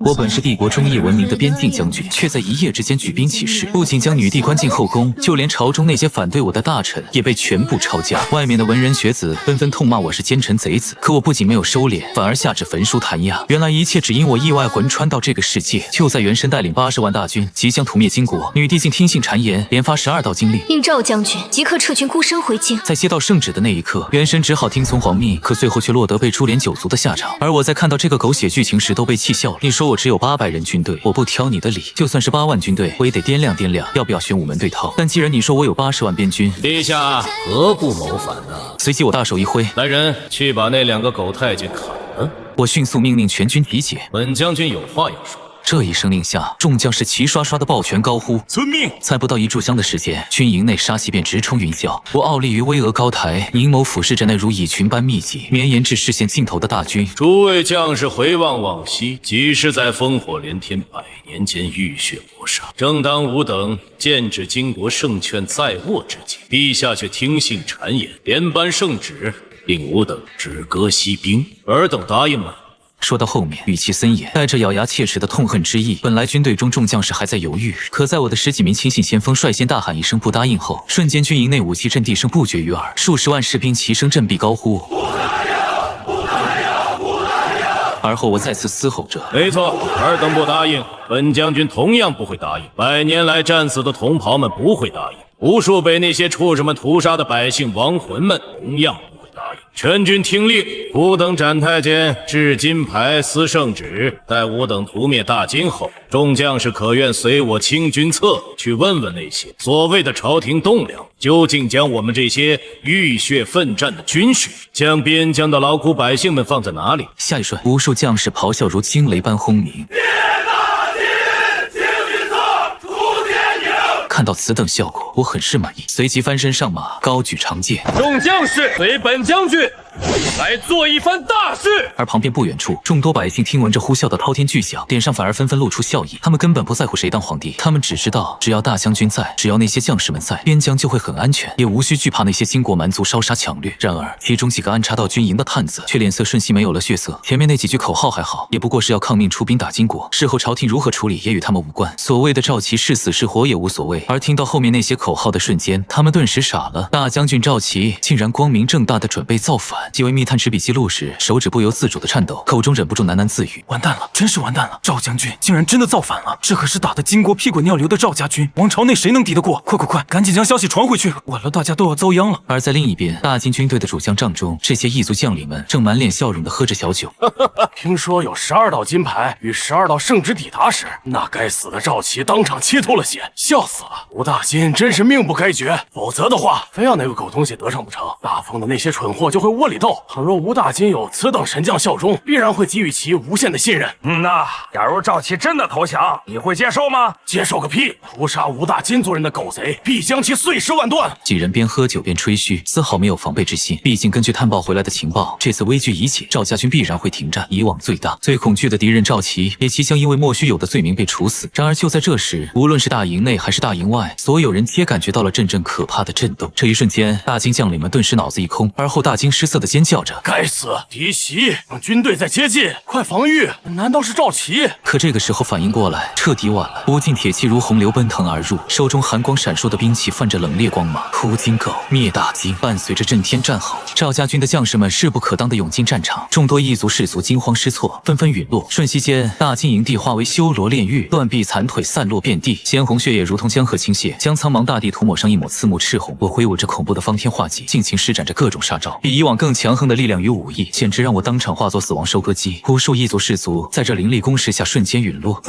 我本是帝国忠义闻名的边境将军，却在一夜之间举兵起事，不仅将女帝关进后宫，就连朝中那些反对我的大臣也被全部抄家。外面的文人学子纷纷痛骂我是奸臣贼子，可我不仅没有收敛，反而下旨焚书弹压。原来一切只因我意外魂穿到这个世界。就在元神带领80万大军即将屠灭金国，女帝竟听信谗言，连发12道金令，应赵将军即刻撤军孤身回京。在接到圣旨的那一刻，元神只好听从皇命，可最后却落得被株连九族的下场。而我在看到这个狗血剧情时都被气笑了。你说我只有800人军队，我不挑你的理，就算是8万军队，我也得掂量掂量要不要玄武门对套。但既然你说我有80万边军，陛下何不谋反呢？随即我大手一挥，来人，去把那2个狗太监砍了。我迅速命令全军集结。本将军有话要说。这一声令下，众将士齐刷刷的抱拳高呼：“遵命！”才不到1炷香的时间，军营内杀气便直冲云霄。我傲立于巍峨高台，凝眸俯视着那如蚁群般密集、绵延至视线尽头的大军。诸位将士回望往昔，即是在烽火连天100年间浴血搏杀。正当吾等剑指金国胜券在握之际，陛下却听信谗言，连颁圣旨，令吾等止戈息兵。尔等答应吗？说到后面，语气森严，带着咬牙切齿的痛恨之意。本来军队中众将士还在犹豫，可在我的10几名亲信先锋率先大喊一声不答应后，瞬间军营内武器阵地声不绝于耳，数十万士兵齐声振臂高呼：“不答应！不答应！不答应！”而后我再次嘶吼着：“没错，尔等不答应，本将军同样不会答应。100年来战死的同袍们不会答应，无数被那些畜生们屠杀的百姓亡魂们同样不会答应。全军听令，吾等斩太监，置金牌，撕圣旨。待吾等屠灭大金后，众将士可愿随我清君侧，去问问那些所谓的朝廷栋梁，究竟将我们这些浴血奋战的军士，将边疆的劳苦百姓们放在哪里？”下一瞬，无数将士咆哮如惊雷般轰鸣。看到此等效果，我很是满意，随即翻身上马，高举长剑。众将士随本将军来做一番大事。而旁边不远处，众多百姓听闻这呼啸的滔天巨响，脸上反而纷纷露出笑意。他们根本不在乎谁当皇帝，他们只知道，只要大将军在，只要那些将士们在，边疆就会很安全，也无需惧怕那些金国蛮族烧杀抢掠。然而，其中几个安插到军营的探子却脸色瞬息没有了血色。前面那几句口号还好，也不过是要抗命出兵打金国，事后朝廷如何处理也与他们无关。所谓的赵齐是死是活也无所谓。而听到后面那些口号的瞬间，他们顿时傻了。大将军赵齐竟然光明正大的准备造反。几位密探执笔记录时，手指不由自主的颤抖，口中忍不住喃喃自语：“完蛋了，真是完蛋了！赵将军竟然真的造反了！这可是打得金国屁滚尿流的赵家军，王朝内谁能敌得过？快，赶紧将消息传回去，晚了大家都要遭殃了。”而在另一边，大金军队的主将帐中，这些异族将领们正满脸笑容的喝着小酒。听说有12道金牌与12道圣旨抵达时，那该死的赵齐当场切脱了血，笑死了！吴大金真是命不该绝，否则的话，非要那个狗东西得逞不成。大风的那些蠢货就会窝里斗。倘若吴大金有此等神将效忠，必然会给予其无限的信任。假如赵齐真的投降，你会接受吗？接受个屁！屠杀吴大金族人的狗贼，必将其碎尸万段。几人边喝酒边吹嘘，丝毫没有防备之心。毕竟根据探报回来的情报，这次危局已解，赵家军必然会停战。以往最大、最恐惧的敌人赵齐，也即将因为莫须有的罪名被处死。然而就在这时，无论是大营内还是大营外，所有人皆感觉到了阵阵可怕的震动。这一瞬间，大金将领们顿时脑子一空，而后大惊失色地尖叫着：“该死！敌袭！军队在接近，快防御！难道是赵齐？”可这个时候反应过来，彻底晚了。无尽铁气如洪流奔腾而入，手中寒光闪烁的兵器泛着冷冽光芒。屠金狗，灭大金！伴随着震天战吼，赵家军的将士们势不可当地涌进战场，众多异族士卒惊慌失措，纷纷陨落。瞬息间，大金营地化为修罗炼狱，断臂残腿散落遍地，鲜红血液如同江河倾泻，将苍茫大地涂抹上一抹刺目赤红。我挥舞着恐怖的方天画戟，尽情施展着各种杀招，比以往更强横的力量与武艺，简直让我当场化作死亡收割机。无数异族士卒在这凌厉攻势下瞬间陨落。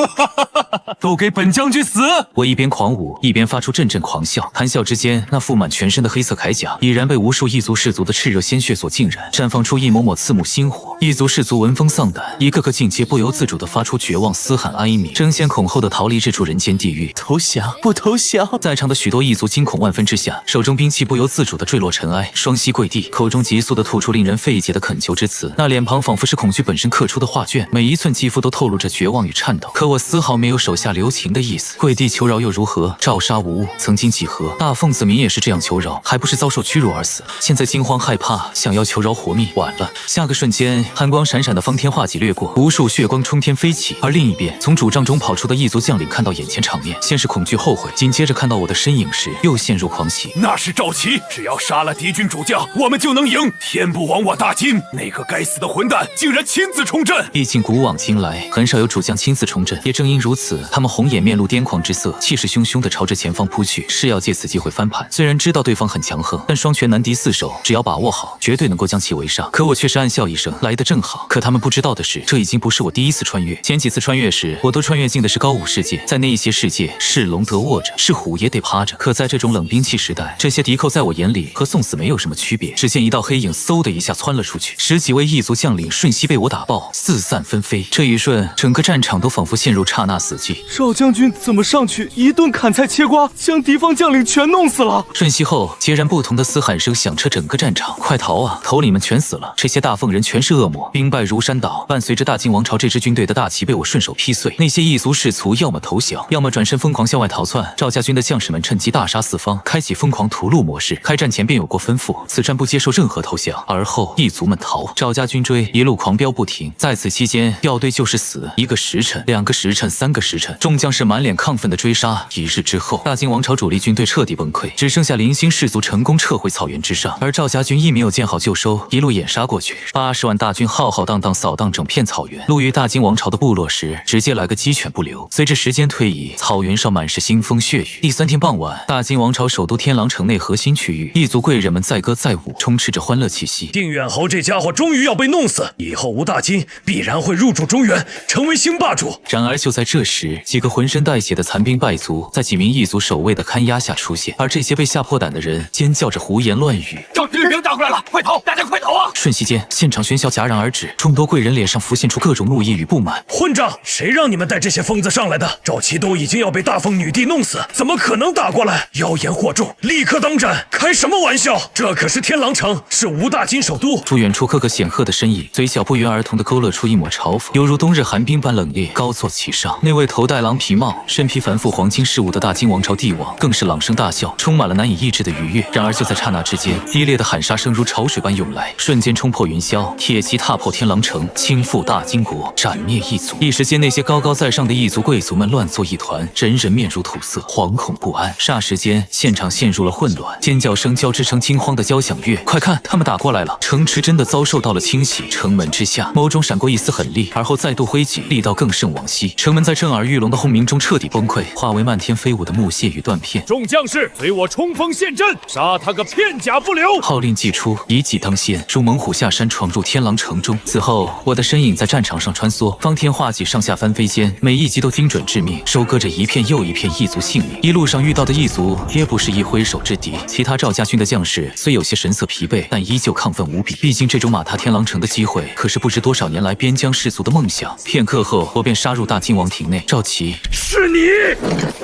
都给本将军死！我一边狂舞，一边发出阵阵狂笑。谈笑之间，那覆满全身的黑色铠甲已然被无数异族士卒的炽热鲜血所浸染，绽放出一抹抹刺目星火。异族士卒闻风丧胆，一个个尽皆不由自主地发出绝望嘶喊哀鸣，争先恐后地逃离这处人间地狱。投降不投降？在场的许多异族惊恐万分之下，手中兵器不由自主地坠落尘埃，双膝跪地，口中急速地吐出令人费解的恳求之词。那脸庞仿佛是恐惧本身刻出的画卷，每一寸肌肤都透露着绝望与颤抖。可我丝毫没有手下留情的意思。跪地求饶又如何？照杀无误，曾经几何？大奉子民也是这样求饶，还不是遭受屈辱而死？现在惊慌害怕，想要求饶活命，晚了。下个瞬间，寒光闪闪的方天画戟掠过，无数血光冲天飞起。而另一边，从主帐中跑出的异族将领看到眼前场面，先是恐惧后悔，紧接着看到我的身影时，又陷入狂喜。那是赵齐，只要杀了敌军主将，我们就能赢。天不亡我大金，那个该死的混蛋竟然亲自冲阵！毕竟古往今来，很少有主将亲自冲阵，也正因如此，他们红眼面露癫狂之色，气势汹汹地朝着前方扑去，是要借此机会翻盘。虽然知道对方很强横，但双拳难敌四手，只要把握好，绝对能够将其围上。可我却是暗笑一声，来得正好。可他们不知道的是，这已经不是我第一次穿越，前几次穿越时，我都穿越进的是高武世界，在那一些世界，是龙得卧着，是虎也得趴着。可在这种冷兵器时代，这些敌寇在我眼里和送死没有什么区别。只见一道黑影嗖的一下窜了出去，十几位异族将领瞬息被我打爆，四散纷飞。这一瞬，整个战场都仿佛陷入刹那死寂。赵将军怎么上去一顿砍菜切瓜，将敌方将领全弄死了？瞬息后，截然不同的嘶喊声响彻整个战场：“快逃啊！头领们全死了！这些大凤人全是恶魔！”兵败如山倒，伴随着大金王朝这支军队的大旗被我顺手劈碎。那些异族士卒要么投降，要么转身疯狂向外逃窜。赵家军的将士们趁机大杀四方，开启疯狂屠戮模式。开战前便有过吩咐，此战不接受任何投降。而后异族们逃，赵家军追，一路狂飙不停。在此期间，掉队就是死，一个时辰、2个时辰、3个时辰，众将士满脸亢奋的追杀。1日之后，大金王朝主力军队彻底崩溃，只剩下零星士卒成功撤回草原之上。而赵家军亦没有见好就收，一路掩杀过去。80万大军浩浩荡荡扫荡整片草原，路遇大金王朝的部落时，直接来个鸡犬不留。随着时间推移，草原上满是腥风血雨。第3天傍晚，大金王朝首都天狼城内核心区域，异族贵人们载歌载舞，充斥着欢乐气息。定远侯这家伙终于要被弄死，以后吴大金必然会入主中原，成为新霸主。然而就在这时，几个浑身带血的残兵败卒在几名异族守卫的看押下出现，而这些被吓破胆的人尖叫着胡言乱语：“赵军兵打过来了，快逃！大家快逃啊！”瞬息间，现场喧嚣戛然而止，众多贵人脸上浮现出各种怒意与不满。混账！谁让你们带这些疯子上来的？赵齐都已经要被大凤女帝弄死，怎么可能打过来？妖言惑众，立刻当斩！开什么玩笑？这可是天狼城，是吴大金首都。不远处个个显赫的身影，嘴角不约而同地勾勒出一抹嘲讽，犹如冬日寒冰般冷冽，高坐其上。那位头戴狼皮帽、身披繁复黄金饰物的大金王朝帝王，更是朗声大笑，充满了难以抑制的愉悦。然而就在刹那之间，激烈的喊杀声如潮水般涌来，瞬间冲破云霄，铁骑踏破天狼城，倾覆大金国，斩灭异族。一时间，那些高高在上的异族贵族们乱作一团，人人面如土色，惶恐不安。霎时间，现场陷入了混乱，尖叫声交织成惊慌的交响乐。快看，他们打过来了！城池真的遭受到了清洗，城门之下，眸中闪过一丝狠厉，而后再度挥戟，力道更甚往昔。城门在震耳欲聋的轰鸣中彻底崩溃，化为漫天飞舞的木屑与断片。众将士，随我冲锋陷阵，杀他个片甲不留！号令祭出，以戟当先，如猛虎下山，闯入天狼城中。此后，我的身影在战场上穿梭，方天画戟上下翻飞间，每一击都精准致命，收割着一片又一片异族性命。一路上遇到的异族也不是一挥手之敌，其他赵家军的将士虽有些神色疲惫，但依旧亢奋无比。毕竟这种马踏天狼城的机会，可是不知多少年来边疆士族的梦想。片刻后，我便杀入大金王庭内。赵齐，是你！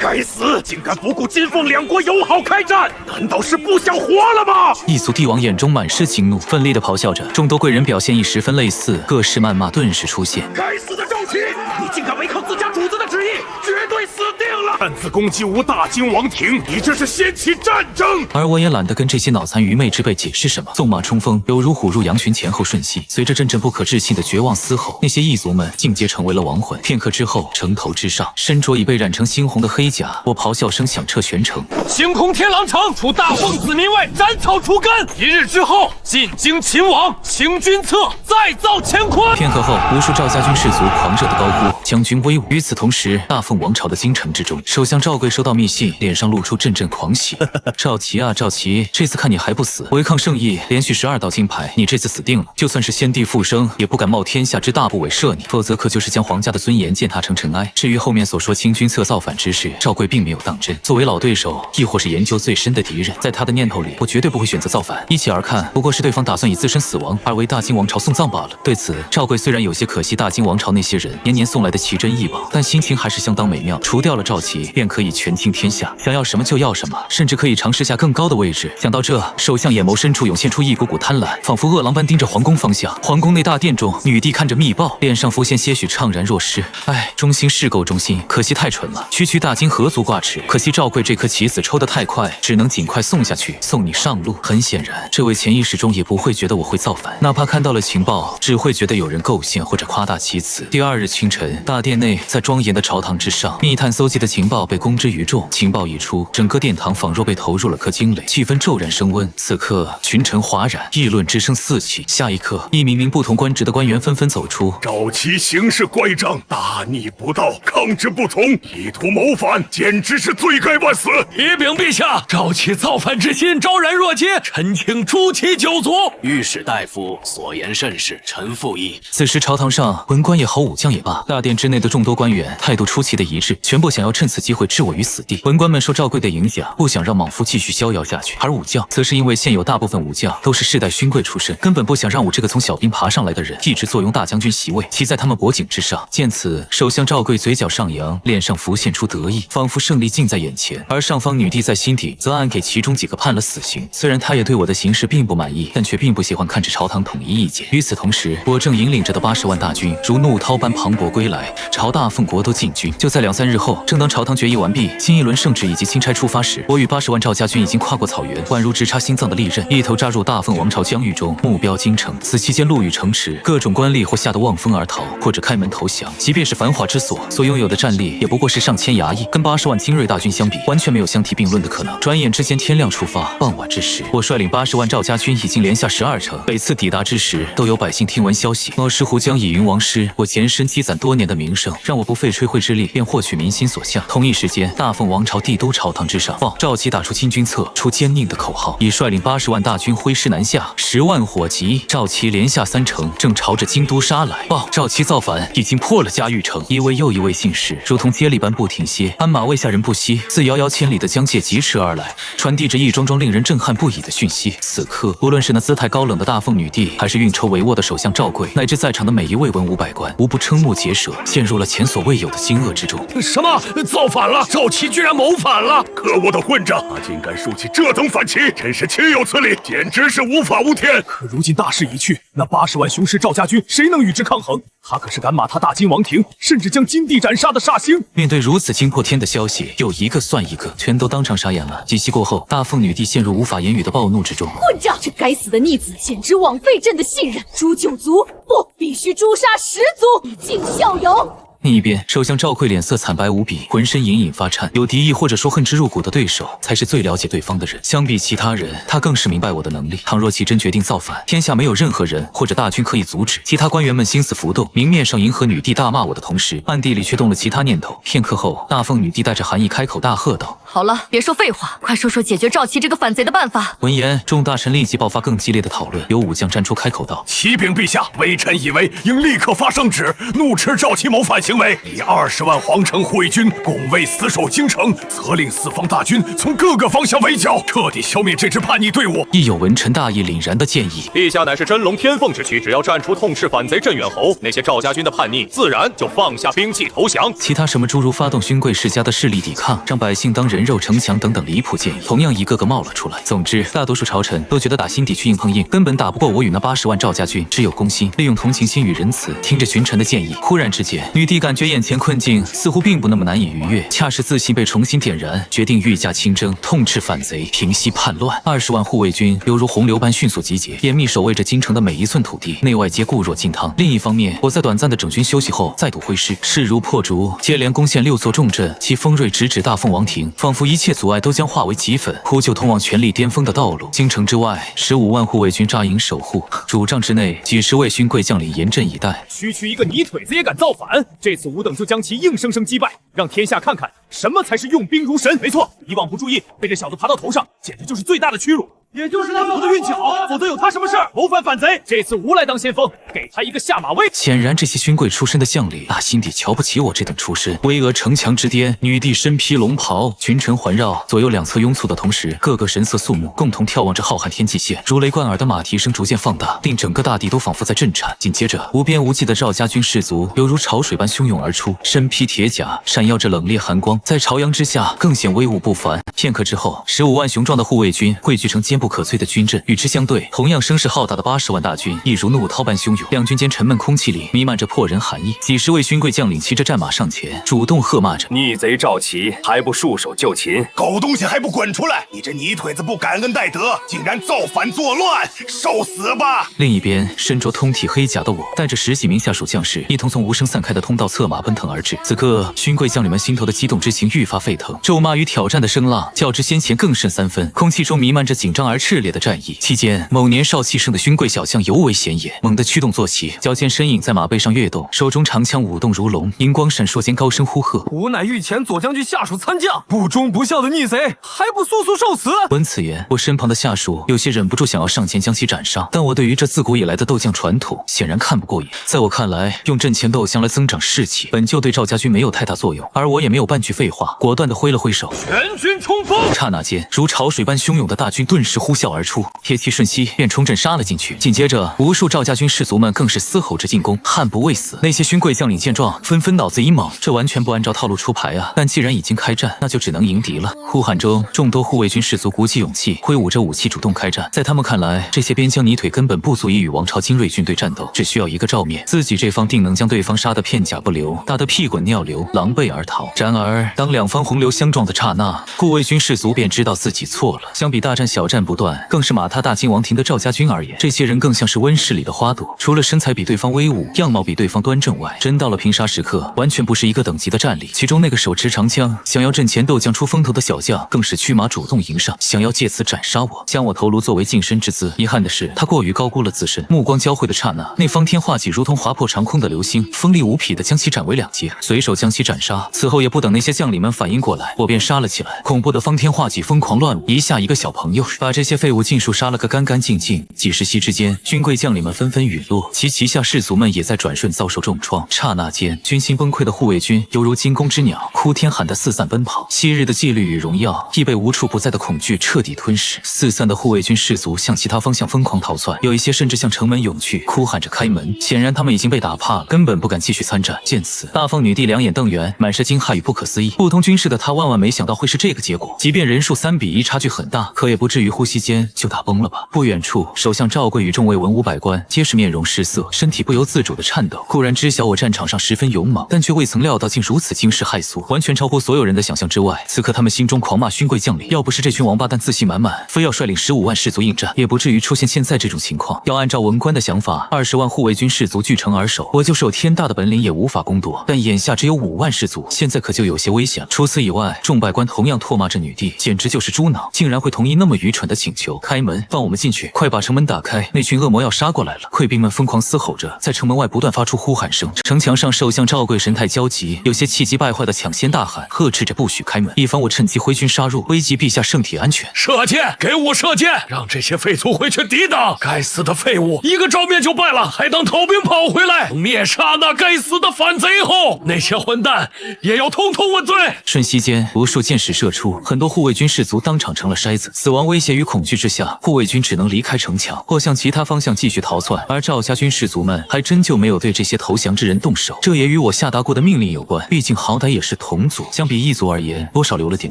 该死，竟敢不顾金凤两国友好开战，难道是不想活了吗？异族帝王眼中满是惊怒，奋力地咆哮着。众多贵人表现亦十分类似，各式谩骂顿时出现。该死的赵齐，你竟敢违抗自家主子的旨意，绝对死定了！擅自攻击吴大金王庭，你这是掀起战争！而我也懒得跟这些脑残愚昧之辈解释什么，纵马冲锋，犹如虎入羊群，前后瞬息。随着阵阵不可置信的绝望嘶吼，那些异族们尽皆成为了亡魂。片刻之后，城头之上，身着已被染成猩红的黑甲，我咆哮声响彻全城。清空天狼城，除大凤子民外，斩草除根。1日之后，进京擒王，清君侧，再造乾坤。片刻后，无数赵家军士卒狂热的高呼将军威武。与此同时，大凤王朝的京城之中，首相赵贵收到密信，脸上露出阵阵狂喜。赵齐啊，赵齐，这次看你还不死！违抗圣意，连续12道金牌，你这次死定了！就算是先帝复生，也不敢冒天下之大不韪射你，否则可就是将皇家的尊严践踏成尘埃。至于后面所说清君侧造反之事，赵贵并没有当真。作为老对手，亦或是研究最深的敌人，在他的念头里，我绝对不会选择造反。一起而看，不过是对方打算以自身死亡而为大金王朝送葬罢了。对此，赵贵虽然有些可惜大金王朝那些人年年送来的奇珍异宝，但心情还是相当美妙。除掉了赵齐，便可以权倾天下，想要什么就要什么，甚至可以尝试下更高的位置。想到这，首相眼眸深处涌现出一股股贪婪，仿佛饿狼般盯着皇宫方向。皇宫内大殿中，女帝看着密报，脸上浮现些许怅然若失。哎，忠心是够忠心，可惜太蠢了。区区大金何足挂齿？可惜赵贵这颗棋子抽得太快，只能尽快送下去，送你上路。很显然，这位潜意识中也不会觉得我会造反，哪怕看到了情报，只会觉得有人构陷或者夸大其词。第二日清晨，大殿内在庄严的朝堂之上，密探搜集的情报被公之于众。情报一出，整个殿堂仿若被投入了颗惊雷，气氛骤然升温。此刻，群臣哗然，议论之声四起。下一刻，一名名不同官职的官员纷纷走出。赵齐行事乖张，大逆不道，抗旨不从，意图谋反，简直是罪该万死。启禀陛下，赵齐造反之心昭然若揭，臣请诛其九族。御史大夫所言甚是，臣附议。此时朝堂上，文官也好，武将也罢，大殿之内的众多官员态度出奇的一致，全部想要趁此机会置我于死地。文官们受赵贵的影响，不想让莽夫继续逍遥下去，而武将则是因为现有大部分武将都是世代勋贵出身，根本不想让我这个从小兵爬上来的人一直坐拥大将军席位，骑在他们脖颈之上。见此，首相赵贵嘴角上扬，脸上浮现出得意，仿佛胜利近在眼前。而上方女帝在心底则暗给其中几个判了死刑。虽然她也对我的行事并不满意，但却并不喜欢看着朝堂统一意见。与此同时，我正引领着的80万大军如怒涛般磅礴归来，朝大奉国都进军。就在2、3日后，正当朝堂决议完毕，新一轮圣旨以及钦差出发时，我与80万赵家军已经跨过草原，宛如直插心脏的利刃，一头扎入大凤王朝疆域中，目标京城。此期间路遇城池，各种官吏或吓得望风而逃，或者开门投降。即便是繁华之所，所拥有的战力也不过是上千衙役，跟80万精锐大军相比，完全没有相提并论的可能。转眼之间天亮出发，傍晚之时，我率领80万赵家军已经连下12城。每次抵达之时，都有百姓听闻消息，冒失胡将以云王师。我前身积攒多年的名声，让我不费吹灰之力便获取民心所向。同一时间，大凤王朝帝都朝堂之上，赵齐打出清君侧，出坚定的口号，已率领80万大军挥师南下，10万火急，赵齐连下3城，正朝着京都杀来。报，赵齐造反，已经破了嘉峪城。一位又一位信士如同接力般不停歇，鞍马未下人不息，自遥遥千里的疆界疾驰而来，传递着一桩桩令人震撼不已的讯息。此刻，无论是那姿态高冷的大凤女帝，还是运筹帷幄的首相赵贵，乃至在场的每一位文武百官，无不瞠目结舌，陷入了前所未有的惊愕之中。什么？造反了？赵齐居然谋反了？可恶的混账！他竟敢竖起这等反旗，真是岂有此理，简直是无法无天！可如今大势已去，那80万雄师赵家军，谁能与之抗衡？他可是敢马踏大金王庭，甚至将金帝斩杀的煞星。面对如此惊破天的消息，有一个算一个，全都当场傻眼了。几息过后，大凤女帝陷入无法言语的暴怒之中。混账！这该死的逆子，简直枉费朕的信任！诛9族，不，必须诛杀10族，以儆效尤。另一边，首相赵贵脸色惨白无比，浑身隐隐发颤。有敌意或者说恨之入骨的对手，才是最了解对方的人。相比其他人，他更是明白我的能力。倘若其真决定造反，天下没有任何人或者大军可以阻止。其他官员们心思浮动，明面上迎合女帝大骂我的同时，暗地里却动了其他念头。片刻后，大凤女帝带着寒意开口大喝道：“好了，别说废话，快说说解决赵齐这个反贼的办法。”闻言，众大臣立即爆发更激烈的讨论。有武将站出开口道：“启禀陛下，微臣以为应立刻发圣旨，怒斥赵齐谋反行为，以20万皇城护卫军拱卫死守京城，责令四方大军从各个方向围剿，彻底消灭这支叛逆队伍。”亦有文臣大义凛然的建议：“陛下乃是真龙天凤之躯，只要站出痛斥反贼镇远侯，那些赵家军的叛逆自然就放下兵器投降。”其他什么诸如发动勋贵世家的势力抵抗，让百姓当人肉城墙等等离谱建议，同样一个个冒了出来。总之，大多数朝臣都觉得打心底去硬碰硬，根本打不过我与那80万赵家军，只有攻心，利用同情心与仁慈。听着群臣的建议，忽然之间，女帝感觉眼前困境似乎并不那么难以逾越，恰是自信被重新点燃，决定御驾亲征，痛斥反贼，平息叛乱。20万护卫军犹如洪流般迅速集结，严密守卫着京城的每一寸土地，内外皆固若金汤。另一方面，我在短暂的整军休息后，再度挥师，势如破竹，接连攻陷6座重镇，其锋锐直指大凤王庭，仿佛一切阻碍都将化为齑粉，铺就通往权力巅峰的道路。京城之外，15万护卫军扎营守护，主帐之内几10位勋贵将领严阵以待。区区一个泥腿子也敢造反，这次吾等就将其硬生生击败，让天下看看什么才是用兵如神。没错，以往不注意，被这小子爬到头上，简直就是最大的屈辱。也就是他们的运气好，否则有他什么事儿？谋反反贼，这次无赖当先锋，给他一个下马威。显然，这些勋贵出身的将领，大心底瞧不起我这等出身。巍峨城墙之巅，女帝身披龙袍，群臣环绕，左右两侧拥簇的同时，个个神色肃穆，共同眺望着浩瀚天际线。如雷贯耳的马蹄声逐渐放大，令整个大地都仿佛在震颤。紧接着，无边无际的赵家军士卒犹如潮水般汹涌而出，身披铁甲，闪耀着冷冽寒光，在朝阳之下更显威武不凡。片刻之后，15万雄壮的护卫军汇聚成坚不可摧的军阵，与之相对，同样声势浩大的80万大军亦如怒涛般汹涌。两军间沉闷空气里弥漫着迫人寒意，几十位勋贵将领骑着战马上前，主动喝骂着：“逆贼赵齐还不束手就擒！狗东西还不滚出来！你这泥腿子不感恩戴德，竟然造反作乱，受死吧！”另一边，身着通体黑甲的我，带着10几名下属将士，一同从无声散开的通道策马奔腾而至。此刻，勋贵将领们心头的激动之情愈发沸腾，咒骂与挑战的声浪较之先前更甚3分，空气中弥漫着紧张而炽烈的战意。期间，某年少气盛的勋贵小将尤为显眼，猛地驱动坐骑，脚尖身影在马背上跃动，手中长枪舞动如龙，银光闪烁间高声呼喝：“吾乃御前左将军下属参将，不忠不孝的逆贼，还不速速受死！”闻此言，我身旁的下属有些忍不住想要上前将其斩杀，但我对于这自古以来的斗将传统显然看不过眼。在我看来，用阵前斗将来增长士气，本就对赵家军没有太大作用，而我也没有半句废话，果断地挥了挥手，全军冲锋！刹那间，如潮水般汹涌的大军顿时呼啸而出，铁骑瞬息便冲阵杀了进去。紧接着，无数赵家军士卒们更是嘶吼着进攻，悍不畏死。那些勋贵将领见状，纷纷脑子一猛，这完全不按照套路出牌啊！但既然已经开战，那就只能迎敌了。呼喊中，众多护卫军士卒鼓起勇气，挥舞着武器主动开战。在他们看来，这些边疆泥腿根本不足以与王朝精锐军队战斗，只需要一个照面，自己这方定能将对方杀得片甲不留，打得屁滚尿流，狼狈而逃。然而，当两方洪流相撞的刹那，护卫军士卒便知道自己错了。相比大战小战不断，更是马踏大金王庭的赵家军而言，这些人更像是温室里的花朵，除了身材比对方威武，样貌比对方端正外，真到了拼杀时刻，完全不是一个等级的战力。其中那个手持长枪，想要阵前斗将出风头的小将，更是驱马主动迎上，想要借此斩杀我，将我头颅作为近身之姿。遗憾的是，他过于高估了自身。目光交汇的刹那，那方天画戟如同划破长空的流星，锋利无匹的将其斩为2截，随手将其斩杀。此后也不等那些将领们反应过来，我便杀了起来。恐怖的方天画戟疯狂乱舞，一下一个小朋友，把这些废物尽数杀了个干干净净。几十息之间，军贵将领们纷纷陨落，其旗下士卒们也在转瞬遭受重创。刹那间，军心崩溃的护卫军犹如惊弓之鸟，哭天喊地四散奔跑。昔日的纪律与荣耀亦被无处不在的恐惧彻底吞噬。四散的护卫军士卒向其他方向疯狂逃窜，有一些甚至向城门涌去，哭喊着开门。显然他们已经被打怕了，根本不敢继续参战。见此，大凤女帝两眼瞪圆，满是惊骇与不可思议。不通军事的她万万没想到会是这个结果，即便人数3比1，差距很大，可也不至于呼吸间就打崩了吧。不远处，首相赵贵与众位文武百官皆是面容失色，身体不由自主的颤抖。固然知晓我战场上十分勇猛，但却未曾料到竟如此惊世骇俗，完全超乎所有人的想象之外。此刻他们心中狂骂勋贵将领，要不是这群王八蛋自信满满，非要率领15万士卒应战，也不至于出现现在这种情况。要按照文官的想法，20万护卫军士卒据城而守，我就是有天大的本领也无法攻夺。但眼下只有5万士卒，现在可就有些危险了。除此以外，众百官同样唾骂着女帝，简直就是猪脑，竟然会同意那么愚蠢的请求。开门，放我们进去！快把城门打开！那群恶魔要杀过来了！溃兵们疯狂嘶吼着，在城门外不断发出呼喊声。城墙上，首相赵贵神态焦急，有些气急败坏的抢先大喊，呵斥着不许开门，以防我趁机挥军杀入，危及陛下圣体安全。射箭，给我射箭，让这些废卒回去抵挡！该死的废物，一个照面就败了，还当逃兵跑回来！灭杀那该死的反贼后，那些混蛋也要统统问罪！瞬息间，无数箭矢射出，很多护卫军士卒当场成了筛子。死亡威胁与恐惧之下，护卫军只能离开城墙，或向其他方向继续逃窜。而赵家军士卒们还真就没有对这些投降之人动手，这也与我下达过的命令有关。毕竟好歹也是同族，相比异族而言，多少留了点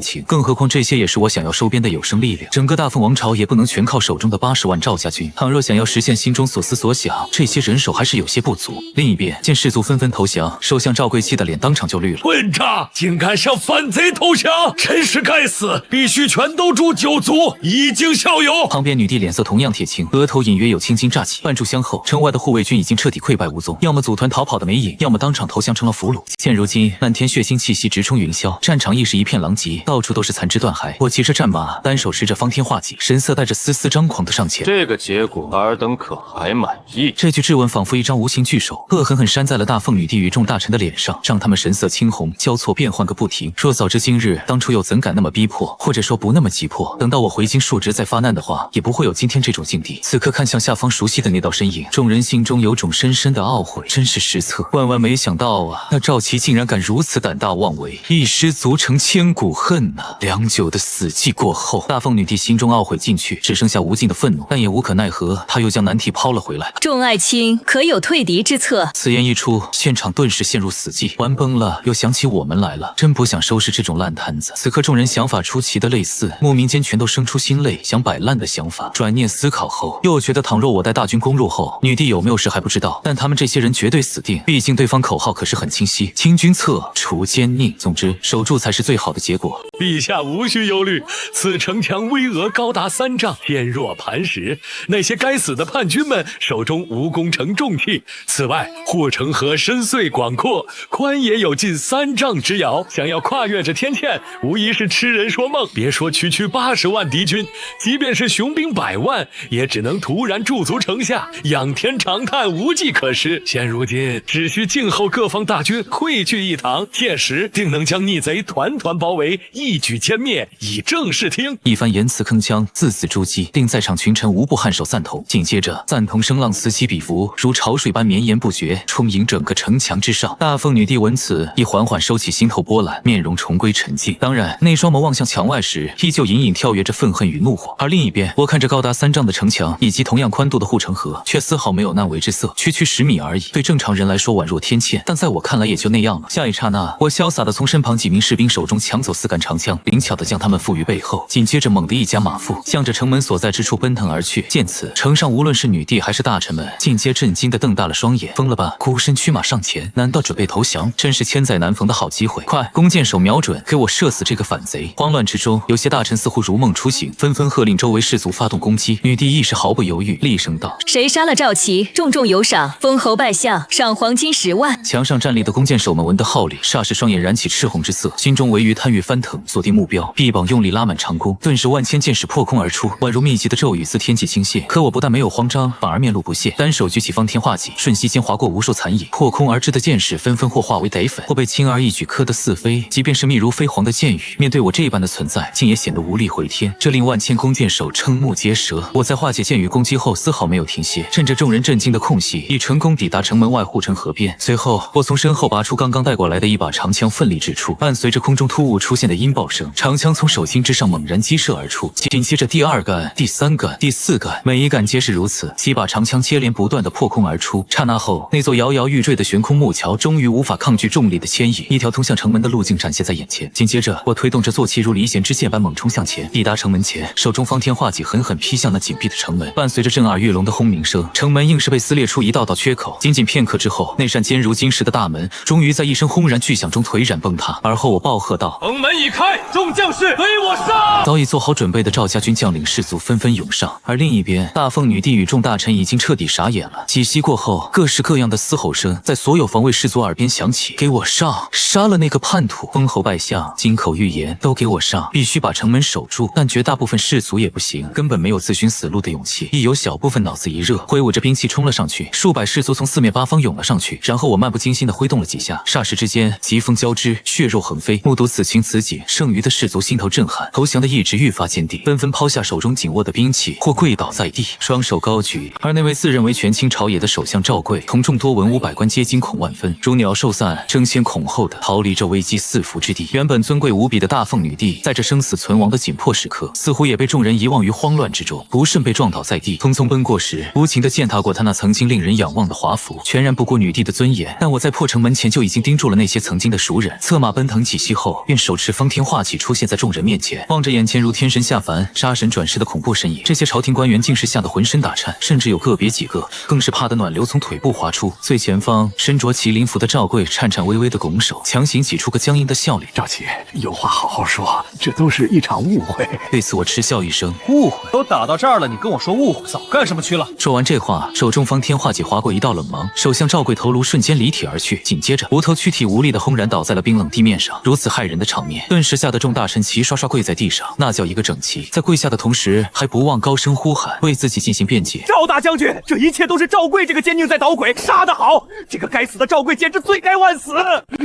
情。更何况这些也是我想要收编的有生力量。整个大凤王朝也不能全靠手中的80万赵家军，倘若想要实现心中所思所想，这些人手还是有些不足。另一边，见士卒纷纷投降，首相赵贵气的脸当场就绿了。混账，竟敢向反贼投降，真是该死！必须全都诛9族，以儆效尤。旁边女帝脸色同样铁青，额头隐约有青筋乍起。半炷香后，城外的护卫军已经彻底溃败无踪，要么组团逃跑的没影，要么当场投降成了俘虏。现如今，漫天血腥气息直冲云霄，战场亦是一片狼藉，到处都是残肢断骸。我骑着战马，单手持着方天画戟，神色带着丝丝张狂的上前。这个结果，尔等可还满意？这句质问仿佛一张无形巨手，恶狠狠扇在了大凤女帝与众大臣的脸上，让他们神色青红，交错变换个不停。若早知今日，当初又怎敢那么逼迫，或者说不那么急迫？等到我回京述职实在发难的话，也不会有今天这种境地。此刻看向下方熟悉的那道身影，众人心中有种深深的懊悔，真是失策。万万没想到啊，那赵琦竟然敢如此胆大妄为，一失足成千古恨呐！良久的死寂过后，大凤女帝心中懊悔尽去，只剩下无尽的愤怒，但也无可奈何，她又将难题抛了回来。众爱卿可有退敌之策？此言一出，现场顿时陷入死寂。玩崩了，又想起我们来了，真不想收拾这种烂摊子。此刻众人想法出奇的类似，莫名间全都生出心累，想摆烂的想法。转念思考后，又觉得倘若我带大军攻入后，女帝有没有事还不知道，但他们这些人绝对死定。毕竟对方口号可是很清晰：清君侧，除奸佞。总之，守住才是最好的结果。陛下无需忧虑，此城墙巍峨高达3丈，坚若磐石。那些该死的叛军们手中无攻城重器。此外，护城河深邃广阔，宽也有近3丈之遥。想要跨越这天堑，无疑是痴人说梦。别说区区80万敌军，即便是雄兵100万，也只能突然驻足城下，仰天长叹，无计可施。现如今，只需静候各方大军汇聚一堂，届时定能将逆贼团团包围，一举歼灭，以正视听。一番言辞铿锵，字字珠玑，令在场群臣无不颔首赞同。紧接着，赞同声浪此起彼伏，如潮水般绵延不绝，充盈整个城墙之上。大凤女帝闻此，亦缓缓收起心头波澜，面容重归沉静。当然，那双眸望向墙外时，依旧隐隐跳跃着愤恨与怒火。而另一边，我看着高达3丈的城墙以及同样宽度的护城河，却丝毫没有难为之色。区区10米而已，对正常人来说宛若天堑，但在我看来也就那样了。下一刹那，我潇洒地从身旁几名士兵手中抢走4杆长枪，灵巧地将他们负于背后，紧接着猛地一夹马腹，向着城门所在之处奔腾而去。见此，城上无论是女帝还是大臣们，尽皆震惊地瞪大了双眼。疯了吧？孤身驱马上前，难道准备投降？真是千载难逢的好机会！快，弓箭手瞄准，给我射死这个反贼！慌乱之中，有些大臣似乎如梦初醒，纷纷喝令周围士卒发动攻击。女帝亦是毫不犹豫，厉声道：“谁杀了赵琦，重重有赏，封侯拜相，赏黄金10万。”墙上站立的弓箭手们闻得号令，霎时双眼燃起赤红之色，心中唯余贪欲翻腾，锁定目标，臂膀用力拉满长弓，顿时万千箭矢破空而出，宛如密集的骤雨自天际倾泻。可我不但没有慌张，反而面露不屑，单手举起方天画戟，瞬息间划过无数残影，破空而至的箭矢纷纷或化为镝粉，或被轻而易举磕得四飞。即便是密如飞蝗的箭雨，面对我这般的存在，竟也显得无力回天，这令万千弓箭手瞠目结舌。我在化解箭雨攻击后，丝毫没有停歇，趁着众人震惊的空隙，已成功抵达城门外护城河边。随后，我从身后拔出刚刚带过来的一把长枪，奋力掷出，伴随着空中突兀出现的音爆声，长枪从手心之上猛然击射而出，紧接着第2杆、第3杆、第4杆，每一杆皆是如此，几把长枪接连不断的破空而出。刹那后，那座摇摇欲坠的悬空木桥终于无法抗拒重力的牵引，一条通向城门的路径展现在眼前。紧接着，我推动着坐骑如离弦之箭般猛冲向前，抵达城门前，手中方天画戟狠狠劈向那紧闭的城门，伴随着震耳欲聋的轰鸣声，城门硬是被撕裂出一道道缺口。仅仅片刻之后，那扇坚如金石的大门终于在一声轰然巨响中颓然崩塌。而后我暴喝道：“城门已开，众将士随我上！”早已做好准备的赵家军将领士卒纷纷涌上，而另一边，大凤女帝与众大臣已经彻底傻眼了。几息过后，各式各样的嘶吼声在所有防卫士卒耳边响起：“给我上！杀了那个叛徒！封侯拜相，金口玉言，都给我上！必须把城门守住！”但绝大部分士卒也不行，根本没有自寻死路的勇气。亦有小部分脑子一热，挥舞着兵器冲了上去。数百士卒从4面8方涌了上去，然后我漫不经心地挥动了几下，霎时之间，疾风交织，血肉横飞。目睹此情此景，剩余的士卒心头震撼，投降的意志愈发坚定，纷纷抛下手中紧握的兵器，或跪倒在地，双手高举。而那位自认为权倾朝野的首相赵贵，同众多文武百官皆惊恐万分，如鸟兽散，争先恐后的逃离这危机四伏之地。原本尊贵无比的大凤女帝，在这生死存亡的紧迫时刻，似乎也被众人遗忘于慌乱之中，不慎被撞倒在地。匆匆奔过时，无情地践踏过她那曾经令人仰望的华服，全然不顾女帝的尊严。但我在破城门前就已经盯住了那些曾经的熟人，策马奔腾几息后，便手持方天画戟出现在众人面前，望着眼前如天神下凡、杀神转世的恐怖身影，这些朝廷官员竟是吓得浑身打颤，甚至有个别几个更是怕得暖流从腿部滑出。最前方身着麒麟服的赵贵颤颤巍巍地拱手，强行挤出个僵硬的笑脸：“赵琦，有话好好说，这都是一场误会。”对此我嗤笑一声：“误会？都打到这儿了，你跟我说误会，早干什么去了？”说完这话，手中方天画戟划过一道冷芒，首相赵贵头颅瞬间离体而去，紧接着无头躯体无力地轰然倒在了冰冷地面上。如此骇人的场面，顿时吓得众大臣齐刷刷跪在地上，那叫一个整齐。在跪下的同时，还不忘高声呼喊，为自己进行辩解：“赵大将军，这一切都是赵贵这个奸佞在捣鬼，杀得好！这个该死的赵贵简直罪该万死！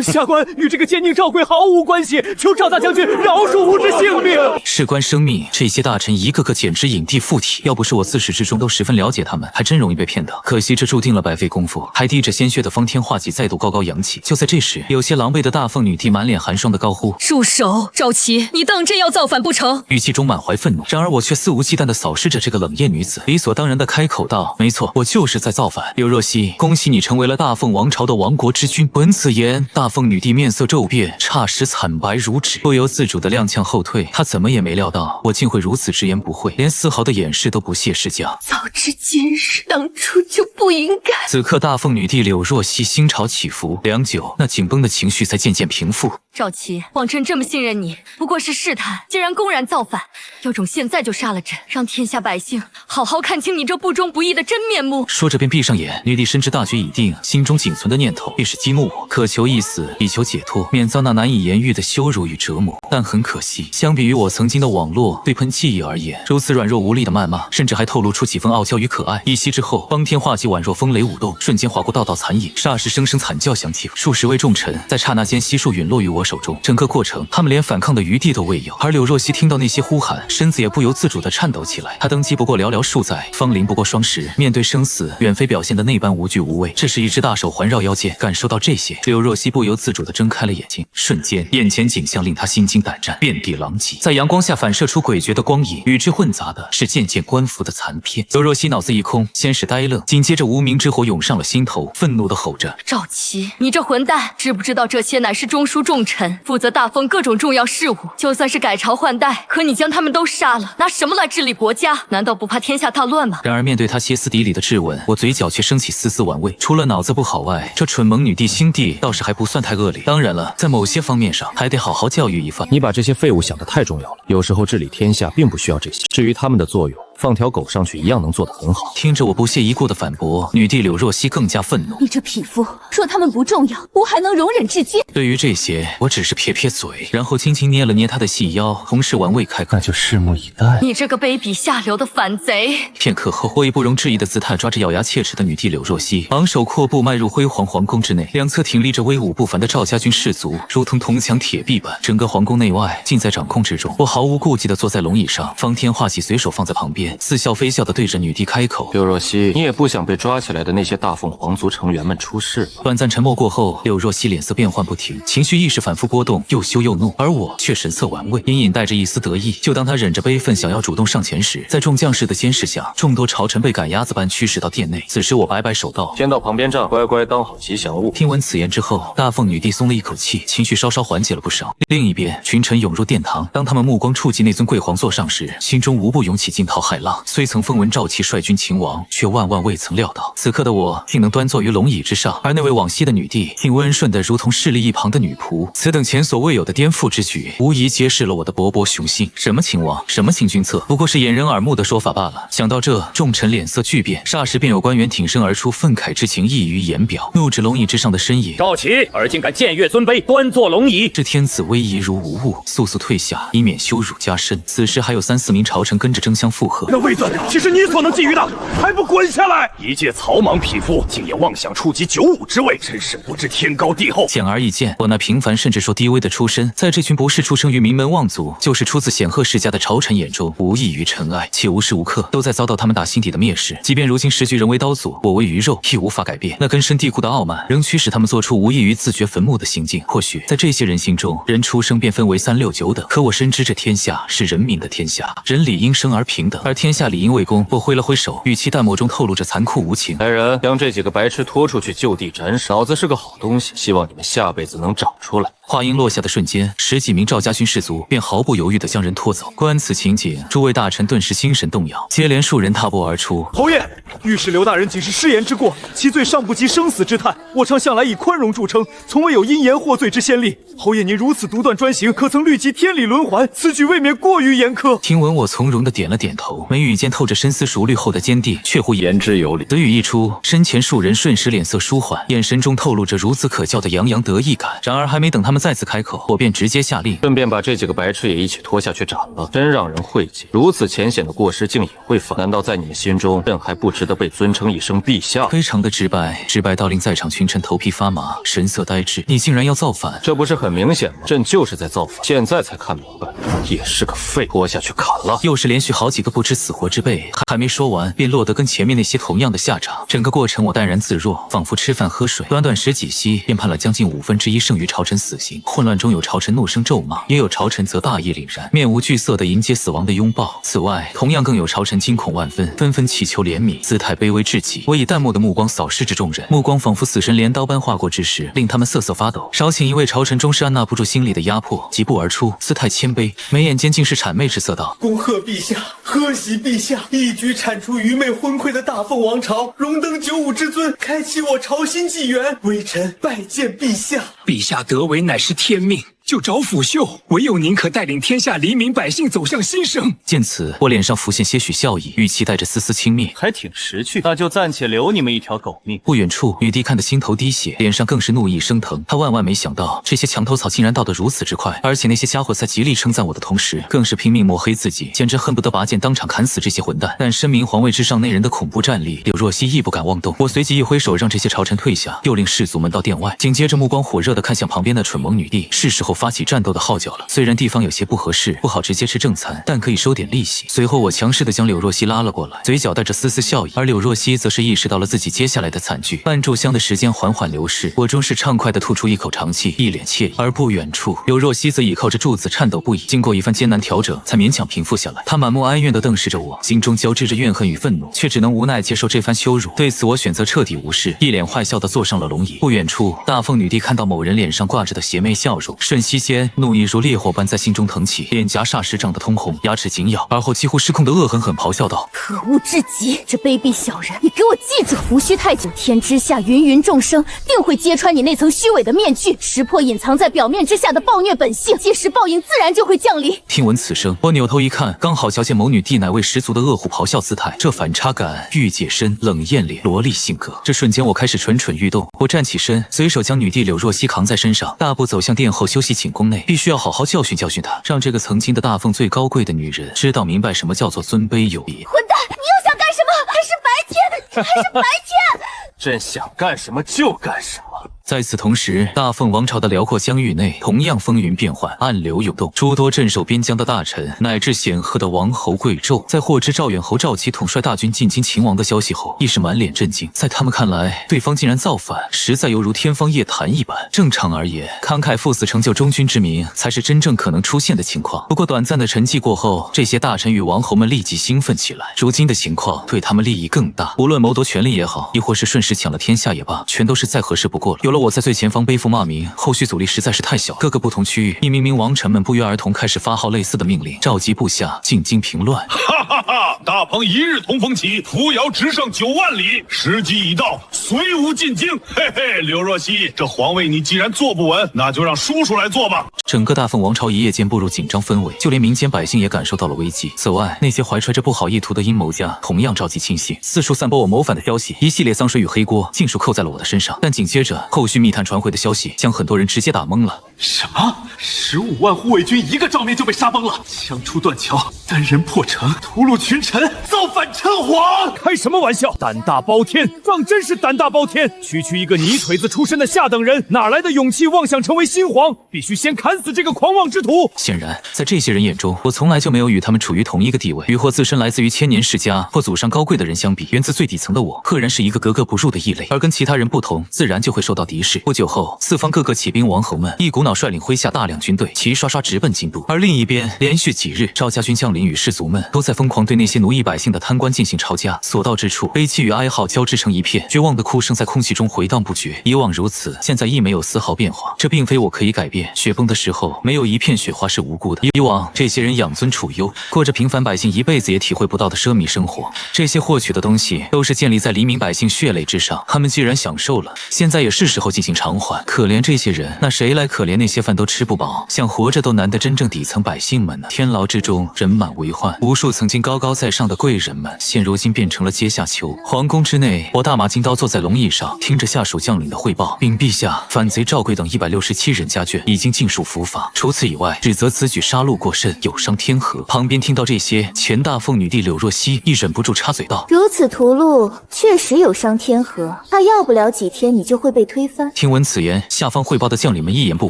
下官与这个奸佞赵贵毫无关系，求赵大将军饶恕吾之性命。”事关生命，这些些大臣一个个简直影帝附体，要不是我自始至终都十分了解他们，还真容易被骗到。可惜这注定了白费功夫。还滴着鲜血的方天画戟再度高高扬起。就在这时，有些狼狈的大凤女帝满脸寒霜的高呼：“住手！赵齐，你当真要造反不成？”语气中满怀愤怒。然而我却肆无忌惮地扫视着这个冷艳女子，理所当然地开口道：“没错，我就是在造反。柳若曦，恭喜你成为了大凤王朝的亡国之君。”闻此言，大凤女帝面色骤变，霎时惨白如纸，不由自主地踉跄后退。她怎么也没料到我竟会如此直言不讳，连丝毫的掩饰都不屑施加。早知今日，当初就不应该。此刻大凤女帝柳若曦心潮起伏，良久，那紧绷的情绪才渐渐平复。赵齐，王臣这么信任你，不过是试探，竟然公然造反，有种现在就杀了朕，让天下百姓好好看清你这不忠不义的真面目。说着便闭上眼，女帝深知大局已定，心中仅存的念头便是激怒我，渴求一死，以求解脱，免遭那难以言喻的羞辱与折磨。但很可惜，相比于我曾经的网络对喷记忆而言，如此软弱无力的谩骂，甚至还透露出几分傲娇与可爱。一息之后，方天画戟宛若风雷舞动，瞬间划过道道残影，霎时声声惨叫响起，数十位重臣在刹那间悉数陨落于我手中。整个过程，他们连反抗的余地都未有。而柳若曦听到那些呼喊，身子也不由自主地颤抖起来。她登基不过寥寥数载，芳龄不过双10，面对生死，远非表现的那般无惧无畏。这是一只大手环绕腰间，感受到这些，柳若曦不由自主地睁开了眼睛。瞬间，眼前景象令她心惊胆战，遍地狼藉，在阳光下反射出诡谲的光影，与之混杂的是渐渐官服的残片。柳若曦脑子一空，先是呆愣，紧接着无名之火涌上了心头，愤怒地吼着：“赵齐，你这混蛋，知不知道这些乃是中枢重臣，负责大封各种重要事务，就算是改朝换代，可你将他们都杀了，拿什么来治理国家？难道不怕天下大乱吗？”然而面对他歇斯底里的质问，我嘴角却升起丝丝玩味。除了脑子不好外，这蠢萌女帝心地倒是还不算太恶劣。当然了，在某些方面上还得好好教育一番。你把这些废物想得太重要了，有时候治理天下并不需要这些，至于他们的作用，放条狗上去一样能做得很好。听着我不屑一顾的反驳，女帝柳若曦更加愤怒。你这匹夫，说他们不重要，我还能容忍至今。对于这些，我只是撇撇嘴，然后轻轻捏了捏她的细腰，同时玩味开口：“那就拭目以待。”你这个卑鄙下流的反贼！片刻后，我以不容置疑的姿态抓着咬牙切齿的女帝柳若曦，昂首阔步迈入辉煌皇宫之内，两侧挺立着威武不凡的赵家军士卒，如同铜墙铁壁般，整个皇宫内外尽在掌控之中。我毫无顾忌地坐在龙椅上，方天画戟随手放在旁边，似笑非笑地对着女帝开口：“柳若曦，你也不想被抓起来的那些大凤皇族成员们出事吧？”短暂沉默过后，柳若曦脸色变幻不停，情绪意识反复波动，又羞又怒，而我却神色玩味，隐隐带着一丝得意。就当她忍着悲愤想要主动上前时，在众将士的监视下，众多朝臣被赶鸭子般驱使到殿内。此时我摆摆手道：“先到旁边站，乖乖当好吉祥物。”听闻此言之后，大凤女帝松了一口气，情绪稍稍缓解了不少。另一边，群臣涌入殿堂，当他们目光触及那尊贵皇座上时，心中无不涌起惊涛骇浪。虽曾风闻赵齐率军秦王，却万万未曾料到，此刻的我竟能端坐于龙椅之上，而那位往昔的女帝竟温顺的如同势力一旁的女仆。此等前所未有的颠覆之举，无疑揭示了我的勃勃雄心。什么秦王，什么行军策，不过是掩人耳目的说法罢了。想到这，众臣脸色巨变，霎时便有官员挺身而出，愤慨之情溢于言表，怒指龙椅之上的身影：“赵齐，尔竟敢僭越尊卑，端坐龙椅！”这天子威仪如无物，速速退下，以免羞辱加深。此时还有3、4名朝臣跟着争相附和。那位子岂是你所能觊觎的？还不滚下来！一介草莽匹夫，竟也妄想触及95之位，真是不知天高地厚。显而易见，我那平凡甚至说低微的出身，在这群不是出生于名门望族，就是出自显赫世家的朝臣眼中，无异于尘埃，且无时无刻都在遭到他们打心底的蔑视。即便如今时局人为刀俎，我为鱼肉，亦无法改变。那根深蒂固的傲慢，仍驱使他们做出无异于自掘坟墓的行径。或许在这些人心中，人出生便分为3、6、9等，可我深知这天下是人民的天下，人理应生而平等，而天下理应为公。我挥了挥手，语气淡漠中透露着残酷无情：“来人，将这几个白痴拖出去就地斩首。脑子是个好东西，希望你们下辈子能长出来。”话音落下的瞬间，10几名赵家军士卒便毫不犹豫地将人拖走。观此情景，诸位大臣顿时心神动摇，接连数人踏步而出。侯爷，御史刘大人仅是失言之过，其罪尚不及生死之叹。我常向来以宽容著称，从未有因言获罪之先例。侯爷您如此独断专行，可曾虑及天理轮环？此举未免过于严苛。听闻我从容地点了点头，眉宇间透着深思熟虑后的坚定，确乎言之有理。此语一出，身前数人瞬时脸色舒缓，眼神中透露着如此可笑的洋洋得意感。然而还没等他们再次开口，我便直接下令，顺便把这几个白痴也一起拖下去斩了。真让人晦气，如此浅显的过失竟也会犯？难道在你们心中，朕还不值得被尊称一声陛下？非常的直白，直白到令在场群臣头皮发麻，神色呆滞。你竟然要造反，这不是很明显吗？朕就是在造反，现在才看明白，也是个废，拖下去砍了。又是连续好几个不知死活之辈，还没说完，便落得跟前面那些同样的下场。整个过程我淡然自若，仿佛吃饭喝水，短短10几息，便判了将近1/5剩余朝臣死刑。混乱中有朝臣怒声咒骂，也有朝臣则大义凛然，面无惧色地迎接死亡的拥抱。此外，同样更有朝臣惊恐万分，纷纷祈求怜悯，姿态卑微至极。我以淡漠的目光扫视着众人，目光仿佛死神镰刀般划过之时，令他们瑟瑟发抖。少顷一位朝臣终是按捺不住心里的压迫，疾步而出，姿态谦卑，眉眼间尽是谄媚之色道：恭贺陛下，贺喜陛下，一举铲除愚昧昏聩的大凤王朝，荣登95之尊，开启我朝新纪元。微臣拜见陛下。陛下得为乃是天命，就找辅秀，唯有您可带领天下黎民百姓走向新生。见此，我脸上浮现些许笑意，语气带着丝丝轻蔑，还挺识趣，那就暂且留你们一条狗命。不远处，女帝看得心头滴血，脸上更是怒意升腾。她万万没想到，这些墙头草竟然到得如此之快，而且那些家伙在极力称赞我的同时，更是拼命抹黑自己，简直恨不得拔剑当场砍死这些混蛋。但深明皇位之上那人的恐怖战力，柳若曦亦不敢妄动。我随即一挥手，让这些朝臣退下，又令士卒们到殿外。紧接着，目光火热地看向旁边的蠢萌女帝，是时候发起战斗的号角了。虽然地方有些不合适，不好直接吃正餐，但可以收点利息。随后我强势地将柳若曦拉了过来，嘴角带着丝丝笑意，而柳若曦则是意识到了自己接下来的惨剧。半炷香的时间缓缓流逝，我终是畅快地吐出一口长气，一脸惬意。而不远处，柳若曦则倚靠着柱子颤抖不已，经过一番艰难调整，才勉强平复下来。她满目哀怨地瞪视着我，心中交织着怨恨与愤怒，却只能无奈接受这番羞辱。对此，我选择彻底无视，一脸坏笑地坐上了龙椅。不远处，大凤女帝看到某人脸上挂着的邪魅笑容，瞬息间怒意如烈火般在心中腾起，脸颊霎时涨得通红，牙齿紧咬，而后几乎失控的恶狠狠咆哮道：可恶至极！这卑鄙小人，你给我记住，无需太久，天之下芸芸众生定会揭穿你那层虚伪的面具，识破隐藏在表面之下的暴虐本性，届时报应自然就会降临。听闻此声，我扭头一看，刚好瞧见某女帝乃为十足的恶虎咆哮姿态，这反差感、御姐身、冷艳脸、萝莉性格，这瞬间我开始蠢蠢欲动。我站起身，随手将女帝柳若曦扛在身上，大步走向殿后休息寝宫内，必须要好好教训教训她，让这个曾经的大凤最高贵的女人知道明白什么叫做尊卑有别。混蛋，你又想干什么？还是白天，还是白天！朕想干什么就干什么。在此同时，大凤王朝的辽阔疆域内同样风云变幻，暗流涌动。诸多镇守边疆的大臣，乃至显赫的王侯贵胄，在获知赵远侯赵齐统帅大军进京擒王的消息后，亦是满脸震惊。在他们看来，对方竟然造反，实在犹如天方夜谭一般。正常而言，慷慨赴死成就中军之名，才是真正可能出现的情况。不过短暂的沉寂过后，这些大臣与王侯们立即兴奋起来。如今的情况对他们利益更大，无论谋夺权力也好，亦或是顺势抢了天下也罢，全都是再合适不过了。有了我在最前方背负骂名，后续阻力实在是太小。各个不同区域，一名名王臣们不约而同开始发号类似的命令，召集部下进京平乱。哈哈哈！大鹏一日同风起，扶摇直上9万里，时机已到，随吾进京。嘿嘿，柳若曦，这皇位你既然坐不稳，那就让叔叔来做吧。整个大凤王朝一夜间步入紧张氛围，就连民间百姓也感受到了危机。此外，那些怀揣着不好意图的阴谋家同样召集亲信，四处散播我谋反的消息，一系列脏水与黑锅尽数扣在了我的身上。但紧接着，后续密探传回的消息将很多人直接打懵了。什么？15万护卫军一个照面就被杀崩了，枪出断桥，单人破城，屠戮群臣，造反称皇！开什么玩笑！胆大包天，当真是胆大包天！区区一个泥腿子出身的下等人，哪来的勇气妄想成为新皇？必须先砍死这个狂妄之徒！显然，在这些人眼中，我从来就没有与他们处于同一个地位。与或自身来自于千年世家或祖上高贵的人相比，源自最底层的我，赫然是一个格格不入的异类。而跟其他人不同，自然就会受到敌视。不久后，四方各个起兵王侯们一股脑率领麾下大量军队，齐刷刷直奔京都。而另一边，连续几日，赵家军将领与士卒们都在疯狂对那些奴役百姓的贪官进行抄家，所到之处，悲戚与哀嚎交织成一片，绝望的哭声在空气中回荡不绝。以往如此，现在亦没有丝毫变化。这并非我可以改变，雪崩的时候，没有一片雪花是无辜的。以往这些人养尊处优，过着平凡百姓一辈子也体会不到的奢靡生活，这些获取的东西都是建立在黎民百姓血泪之上。他们既然享受了，现在也是时候进行偿还。可怜这些人，那谁来可怜那些饭都吃不饱、想活着都难的真正底层百姓们呢？天牢之中人满为患，无数曾经高高在上的贵人们，现如今变成了阶下囚。皇宫之内，我大马金刀坐在龙椅上，听着下属将领的汇报。禀陛下，反贼赵贵等167人家眷已经尽数伏法。除此以外，指责此举杀戮过甚，有伤天和。旁边听到这些，前大凤女帝柳若曦亦忍不住插嘴道：“如此屠戮，确实有伤天和，怕要不了几天，你就会被推翻。”听闻此言，下方汇报的将领们一言不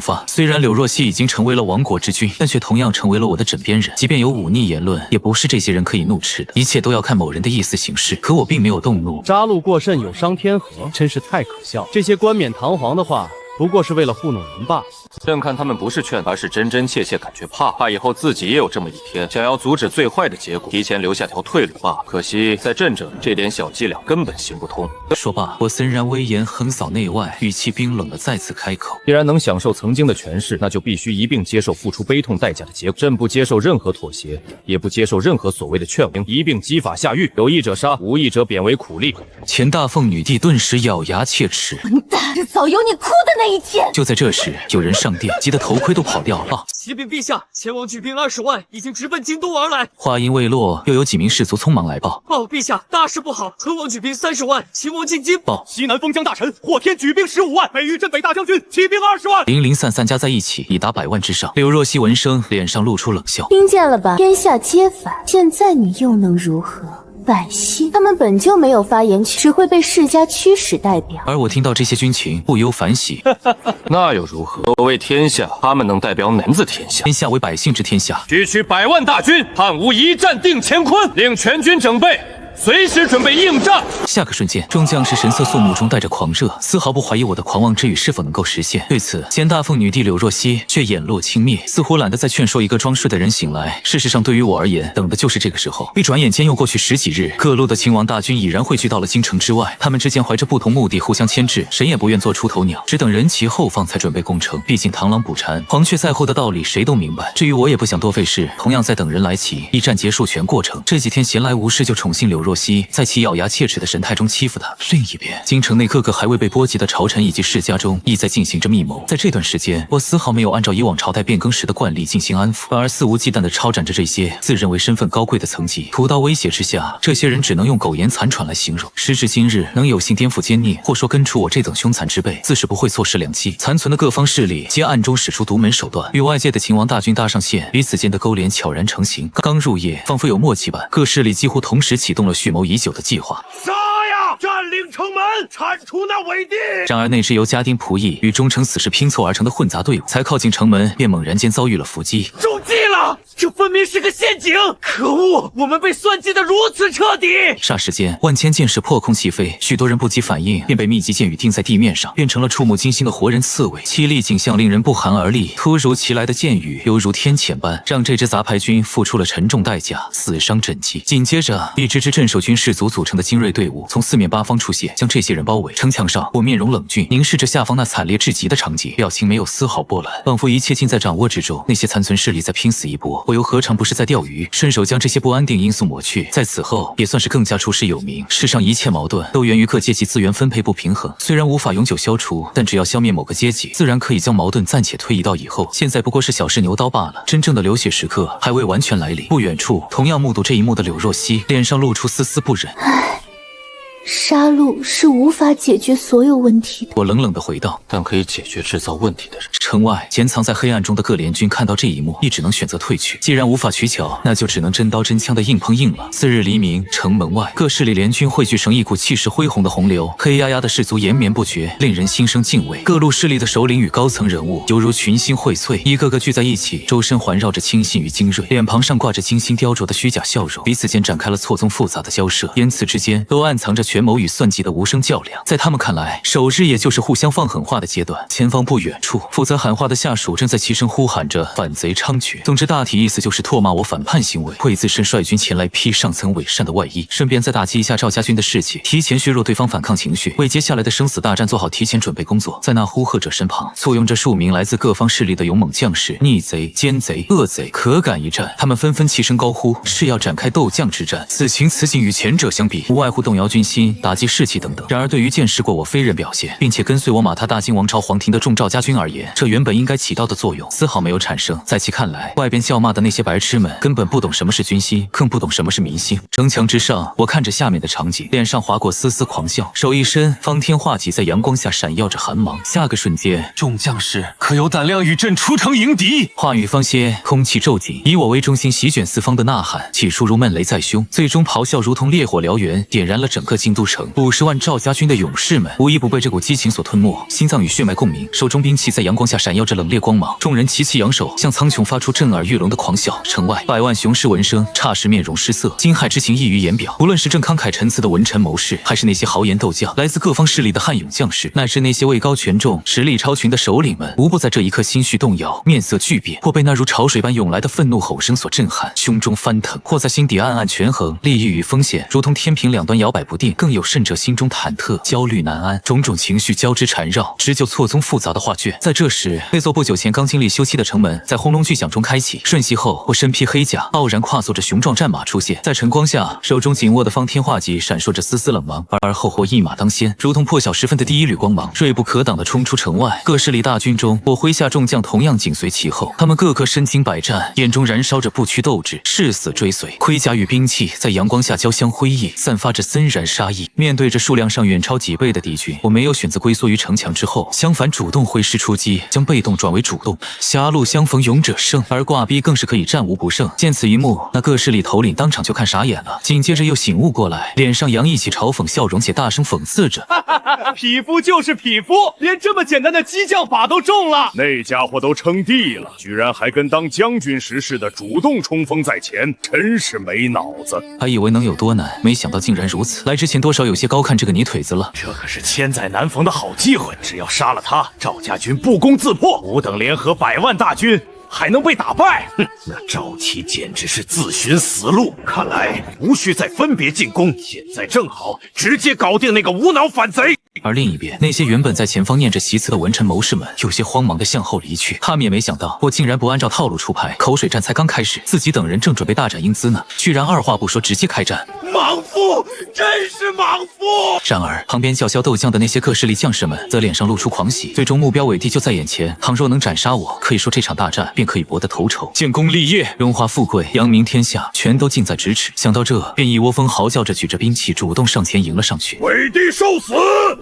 发。虽然柳若曦已经成为了亡国之君，但却同样成为了我的枕边人。即便有忤逆言论，也不是这些人可以怒斥的。一切都要看某人的意思行事。可我并没有动怒。杀戮过甚，有伤天和，真是太可笑。这些冠冕堂皇的话，不过是为了糊弄人罢了。朕看他们不是劝，而是真真切切感觉怕以后自己也有这么一天，想要阻止最坏的结果，提前留下条退路罢了。可惜在朕这里，这点小伎俩根本行不通。说罢，我森然威严横扫内外，语气冰冷的再次开口：既然能享受曾经的权势，那就必须一并接受付出悲痛代价的结果。朕不接受任何妥协，也不接受任何所谓的劝慰，一并激法下狱，有意者杀，无意者贬为苦力。前大凤女帝顿时咬牙切齿：混蛋，迟早有你哭的那一天！就在这时，有人上殿，急得头盔都跑掉了。启禀陛下，前王举兵20万，已经直奔京都而来。话音未落，又有几名士卒匆忙来报：陛下，大事不好，河王举兵30万，秦王进京。报西南封疆大臣霍天举兵15万，北域镇北大将军起兵20万。零零散散加在一起，已达100万之上。柳若曦闻声，脸上露出冷笑：听见了吧？天下皆反，现在你又能如何？百姓他们本就没有发言权，只会被世家驱使代表。而我听到这些军情，不由反喜。那又如何？所谓天下，他们能代表哪子天下？天下为百姓之天下。区区100万大军，汉吴一战定乾坤，令全军整备，随时准备应战。下个瞬间，众将士神色肃穆中带着狂热，丝毫不怀疑我的狂妄之语是否能够实现。对此，前大凤女帝柳若曦却眼落轻蔑，似乎懒得再劝说一个装睡的人醒来。事实上，对于我而言，等的就是这个时候。一转眼间又过去10几日，各路的秦王大军已然汇聚到了京城之外，他们之间怀着不同目的互相牵制，谁也不愿做出头鸟，只等人齐后放才准备攻城。毕竟螳螂捕蝉，黄雀在后的道理谁都明白。至于我也不想多费事，同样在等人来齐，一战结束全过程。这几天闲来无事就宠幸柳若曦，在其咬牙切齿的神态中欺负他。另一边，京城内各个还未被波及的朝臣以及世家中，亦在进行着密谋。在这段时间，我丝毫没有按照以往朝代变更时的惯例进行安抚，反而肆无忌惮地抄斩着这些自认为身份高贵的层级。屠刀威胁之下，这些人只能用苟延残喘来形容。时至今日，能有幸颠覆奸逆，或说根除我这等凶残之辈，自是不会错失良机。残存的各方势力皆暗中使出独门手段，与外界的秦王大军搭上线，彼此间的勾连悄然成型。刚入夜，仿佛有默契般，各势力几乎同时启动了蓄谋已久的计划。杀呀！占领城门，铲除那伪帝！然而那支由家丁仆役与忠诚死士拼凑而成的混杂队伍，才靠近城门，便猛然间遭遇了伏击。中计了！这分明是个陷阱！可恶，我们被算计得如此彻底！霎时间，万千箭矢破空齐飞，许多人不及反应，便被密集箭雨钉在地面上，变成了触目惊心的活人刺猬。凄厉景象令人不寒而栗，突如其来的箭雨犹如天谴般，让这支杂牌军付出了沉重代价，死伤枕藉。紧接着，一支支镇守军士卒组成的精锐队伍从四面八方出现，将这些人包围。城墙上，我面容冷峻，凝视着下方那惨烈至极的场景，表情没有丝毫波澜，仿佛一切尽在掌握之中。那些残存势力在拼死一搏，我又何尝不是在钓鱼，顺手将这些不安定因素抹去。在此后，也算是更加出师有名。世上一切矛盾都源于各阶级资源分配不平衡，虽然无法永久消除，但只要消灭某个阶级，自然可以将矛盾暂且推移到以后。现在不过是小试牛刀罢了，真正的流血时刻还未完全来临。不远处，同样目睹这一幕的柳若曦脸上露出丝丝不忍。杀戮是无法解决所有问题的。我冷冷地回道，但可以解决制造问题的人。城外潜藏在黑暗中的各联军看到这一幕，亦只能选择退去。既然无法取巧，那就只能真刀真枪的硬碰硬了。次日黎明，城门外各势力联军汇聚成一股气势恢宏的洪流，黑压压的士卒延绵不绝，令人心生敬畏。各路势力的首领与高层人物犹如群星荟萃，一个个聚在一起，周身环绕着清新与精锐，脸庞上挂着精心雕琢的虚假笑容，彼此间展开了错综复杂的交涉，言辞之间都暗藏着权谋与算计的无声较量。在他们看来，首日也就是互相放狠话的阶段。前方不远处，负责喊话的下属正在齐声呼喊着反贼猖獗。总之大体意思就是唾骂我反叛行为，会自身率军前来披上层伪善的外衣，顺便再打击一下赵家军的士气，提前削弱对方反抗情绪，为接下来的生死大战做好提前准备工作。在那呼喝者身旁，簇拥着数名来自各方势力的勇猛将士，逆贼、奸贼、恶贼可敢一战。他们纷纷齐声高呼，是要展开斗将之战。此情此景与前者相比，无外乎动摇军心心、打击士气等等。然而，对于见识过我非人表现，并且跟随我马踏大金王朝皇庭的众赵家军而言，这原本应该起到的作用丝毫没有产生。在其看来，外边叫骂的那些白痴们根本不懂什么是军心，更不懂什么是民心。城墙之上，我看着下面的场景，脸上划过丝丝狂笑，手一伸，方天画戟在阳光下闪耀着寒芒。下个瞬间，众将士可有胆量与朕出城迎敌？话语方歇，空气骤紧，以我为中心席卷四方的呐喊，起初如闷雷在胸，最终咆哮如同烈火燎原，点燃了整个京都城。50万赵家军的勇士们无一不被这股激情所吞没，心脏与血脉共鸣，手中兵器在阳光下闪耀着冷冽光芒。众人齐齐扬手，向苍穹发出震耳欲聋的狂笑。城外百万雄师闻声，霎时面容失色，惊骇之情溢于言表。无论是正慷慨陈词的文臣谋士，还是那些豪言斗将，来自各方势力的悍勇将士，乃至那些位高权重、实力超群的首领们，无不在这一刻心绪动摇，面色巨变，或被那如潮水般涌来的愤怒吼声所震撼，胸中翻腾；或在心底暗暗权衡，利益与风险如同天平两端摇摆不定；更有甚者心中忐忑、焦虑难安，种种情绪交织缠绕，织就错综复杂的画卷。在这时，那座不久前刚经历修葺的城门在轰隆巨响中开启，瞬息后，我身披黑甲，傲然跨坐着雄壮战马出现，在晨光下，手中紧握的方天画戟闪烁着丝丝冷芒，而后我一马当先，如同破晓时分的第一缕光芒，锐不可挡地冲出城外。各势力大军中，我麾下众将同样紧随其后，他们个个身经百战，眼中燃烧着不屈斗志，誓死追随。盔甲与兵器在阳光下交相辉映，散发着森然杀意。面对着数量上远超几倍的敌军，我没有选择龟缩于城墙之后，相反主动挥师出击，将被动转为主动。狭路相逢勇者胜，而挂逼更是可以战无不胜。见此一幕，那各势力头领当场就看傻眼了，紧接着又醒悟过来，脸上洋溢起嘲讽笑容，且大声讽刺着：匹夫就是匹夫，连这么简单的激将法都中了。那家伙都称帝了，居然还跟当将军时似的主动冲锋在前，真是没脑子。还以为能有多难，没想到竟然如此。来之前多少有些高看这个泥腿子了。这可是千载难逢的好机会，只要杀了他，赵家军不攻自破，吾等联合100万大军还能被打败？哼，那赵齐简直是自寻死路。看来无需再分别进攻，现在正好直接搞定那个无脑反贼。而另一边，那些原本在前方念着习词的文臣谋士们，有些慌忙地向后离去。他们也没想到，我竟然不按照套路出牌，口水战才刚开始，自己等人正准备大展英姿呢，居然二话不说直接开战。莽夫，真是莽夫！然而，旁边叫嚣斗将的那些各势力将士们，则脸上露出狂喜。最终目标伟地就在眼前，倘若能斩杀我，可以说这场大战便可以博得头筹，建功立业，荣华富贵，扬名天下，全都近在咫尺。想到这，便一窝蜂嚎叫着举着兵器，主动上前迎了上去。伟帝受死！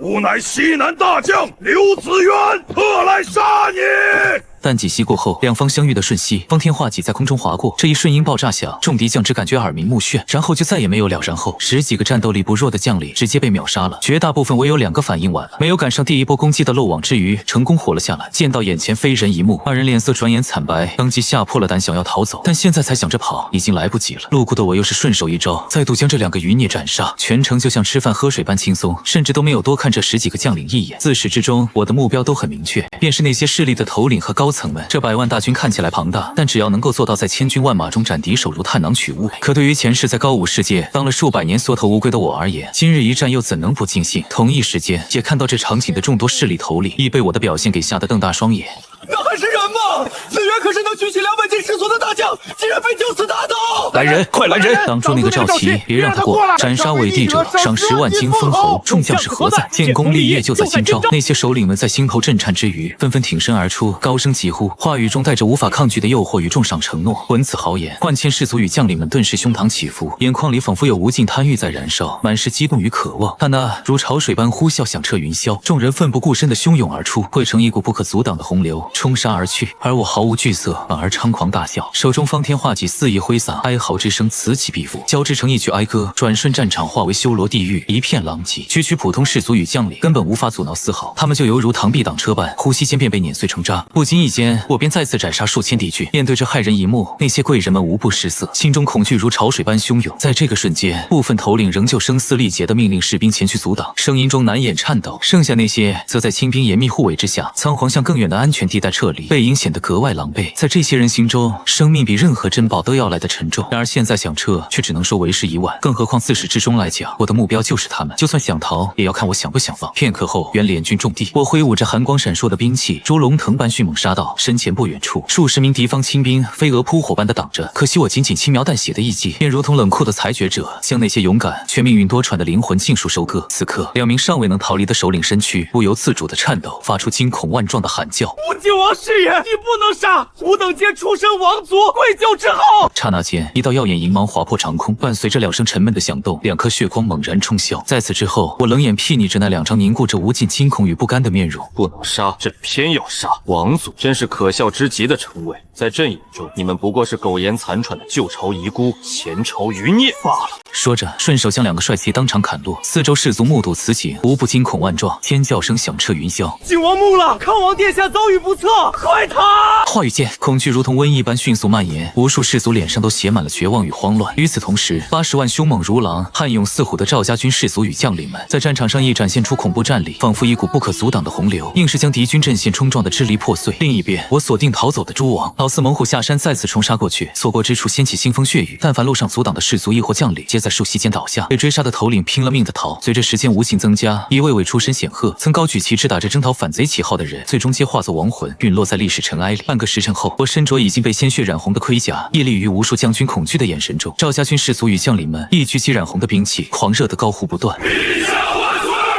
吾乃西南大将刘子渊，特来杀你！但几息过后，两方相遇的瞬息，方天画戟在空中划过，这一瞬音爆炸响，众敌将只感觉耳鸣目眩，然后就再也没有了。然后10几个战斗力不弱的将领直接被秒杀了，绝大部分唯有2个反应晚了，没有赶上第一波攻击的漏网之鱼，成功活了下来。见到眼前非人一幕，2人脸色转眼惨白，当即吓破了胆，想要逃走，但现在才想着跑，已经来不及了。路过的我又是顺手一招，再度将这2个余孽斩杀，全程就像吃饭喝水般轻松，甚至都没有多看这10几个将领一眼。自始至终，我的目标都很明确，便是那些势力的头领和高层们。这100万大军看起来庞大，但只要能够做到在千军万马中斩敌手如探囊取物，可对于前世在高武世界当了数百年缩头乌龟的我而言，今日一战又怎能不尽兴？同一时间，也看到这场景的众多势力头领亦被我的表现给吓得瞪大双眼。那还是人吗？子渊可是能举起200斤师祖的大将，竟然被就此打倒！来人，快来人！当初那个赵齐，别让他过来！斩杀伪帝者，赏10万金封侯。众将士何在？建功立业就在今朝！那些首领们在心头震颤之余，纷纷挺身而出，高声疾呼，话语中带着无法抗拒的诱惑与重赏承诺。闻此豪言，万千士卒与将领们顿时胸膛起伏，眼眶里仿佛有无尽贪欲在燃烧，满是激动与渴望。但那如潮水般呼啸响彻云霄，众人奋不顾身地汹涌而出，汇成一股不可阻挡的洪流，冲杀而去。而我毫无惧色，反而猖狂大笑，手中方天画戟肆意挥洒，哀嚎之声此起彼伏，交织成一曲哀歌。转瞬战场化为修罗地狱，一片狼藉。区区普通士卒与将领根本无法阻挠丝毫，他们就犹如螳臂挡车般，呼吸间便被碾碎成渣。不经意间，我便再次斩杀数千敌军。面对这骇人一幕，那些贵人们无不失色，心中恐惧如潮水般汹涌。在这个瞬间，部分头领仍旧声嘶力竭地命令士兵前去阻挡，声音中难掩颤抖。剩下那些则在清兵严密护卫之下，仓皇向更远的安全地带撤离，背影显得格外狼狈。在这些人心中，生命比任何珍宝都要来的沉重。然而现在想撤，却只能说为时已晚。更何况自始至终来讲，我的目标就是他们。就算想逃，也要看我想不想放。片刻后，原联军重地，我挥舞着寒光闪烁的兵器，如龙腾般迅猛杀到身前不远处，数十名敌方亲兵飞蛾扑火般的挡着。可惜我仅轻描淡写的一击，便如同冷酷的裁决者，将那些勇敢却命运多舛的灵魂尽数收割。此刻，2名尚未能逃离的首领身躯不由自主的颤抖，发出惊恐万状的喊叫：“吴靖王是也，你不能杀！吾等皆出身王族，跪就之后。”刹那间，一道耀眼银芒划破长空，伴随着2声沉闷的响动，2颗血光猛然冲霄。在此之后，我冷眼睥睨着那2张凝固着无尽惊恐与不甘的面容。不能杀，朕偏要杀。王族真是可笑之极的称谓，在朕眼中，你们不过是苟延残喘的旧朝遗孤，前朝余孽罢了。说着，顺手将2个帅旗当场砍落。四周士卒目睹此景，无不惊恐万状，尖叫声响彻云霄。靖王怒了，康王殿下遭遇不测，快逃！话语间，恐惧如同瘟疫般迅速蔓延，无数士卒脸上都写满了绝望与慌乱。与此同时，80万凶猛如狼、悍勇似虎的赵家军士卒与将领们，在战场上亦展现出恐怖战力，仿佛一股不可阻挡的洪流，硬是将敌军阵线冲撞得支离破碎。另一边，我锁定逃走的诸王，老四猛虎下山再次冲杀过去，错过之处掀起腥风血雨。但凡路上阻挡的士卒亦或将领，皆在瞬息间倒下。被追杀的头领拼了命的逃，随着时间无尽增加，一位位出身显赫、曾高举旗帜打着征讨反贼旗号的人，最终皆化作亡魂，陨落在历史尘埃里。半个时辰后，我身着已经被鲜血染红的盔甲，屹立于无数将军恐惧的眼神中。赵家军士卒与将领们一举起染红的兵器，狂热的高呼不断。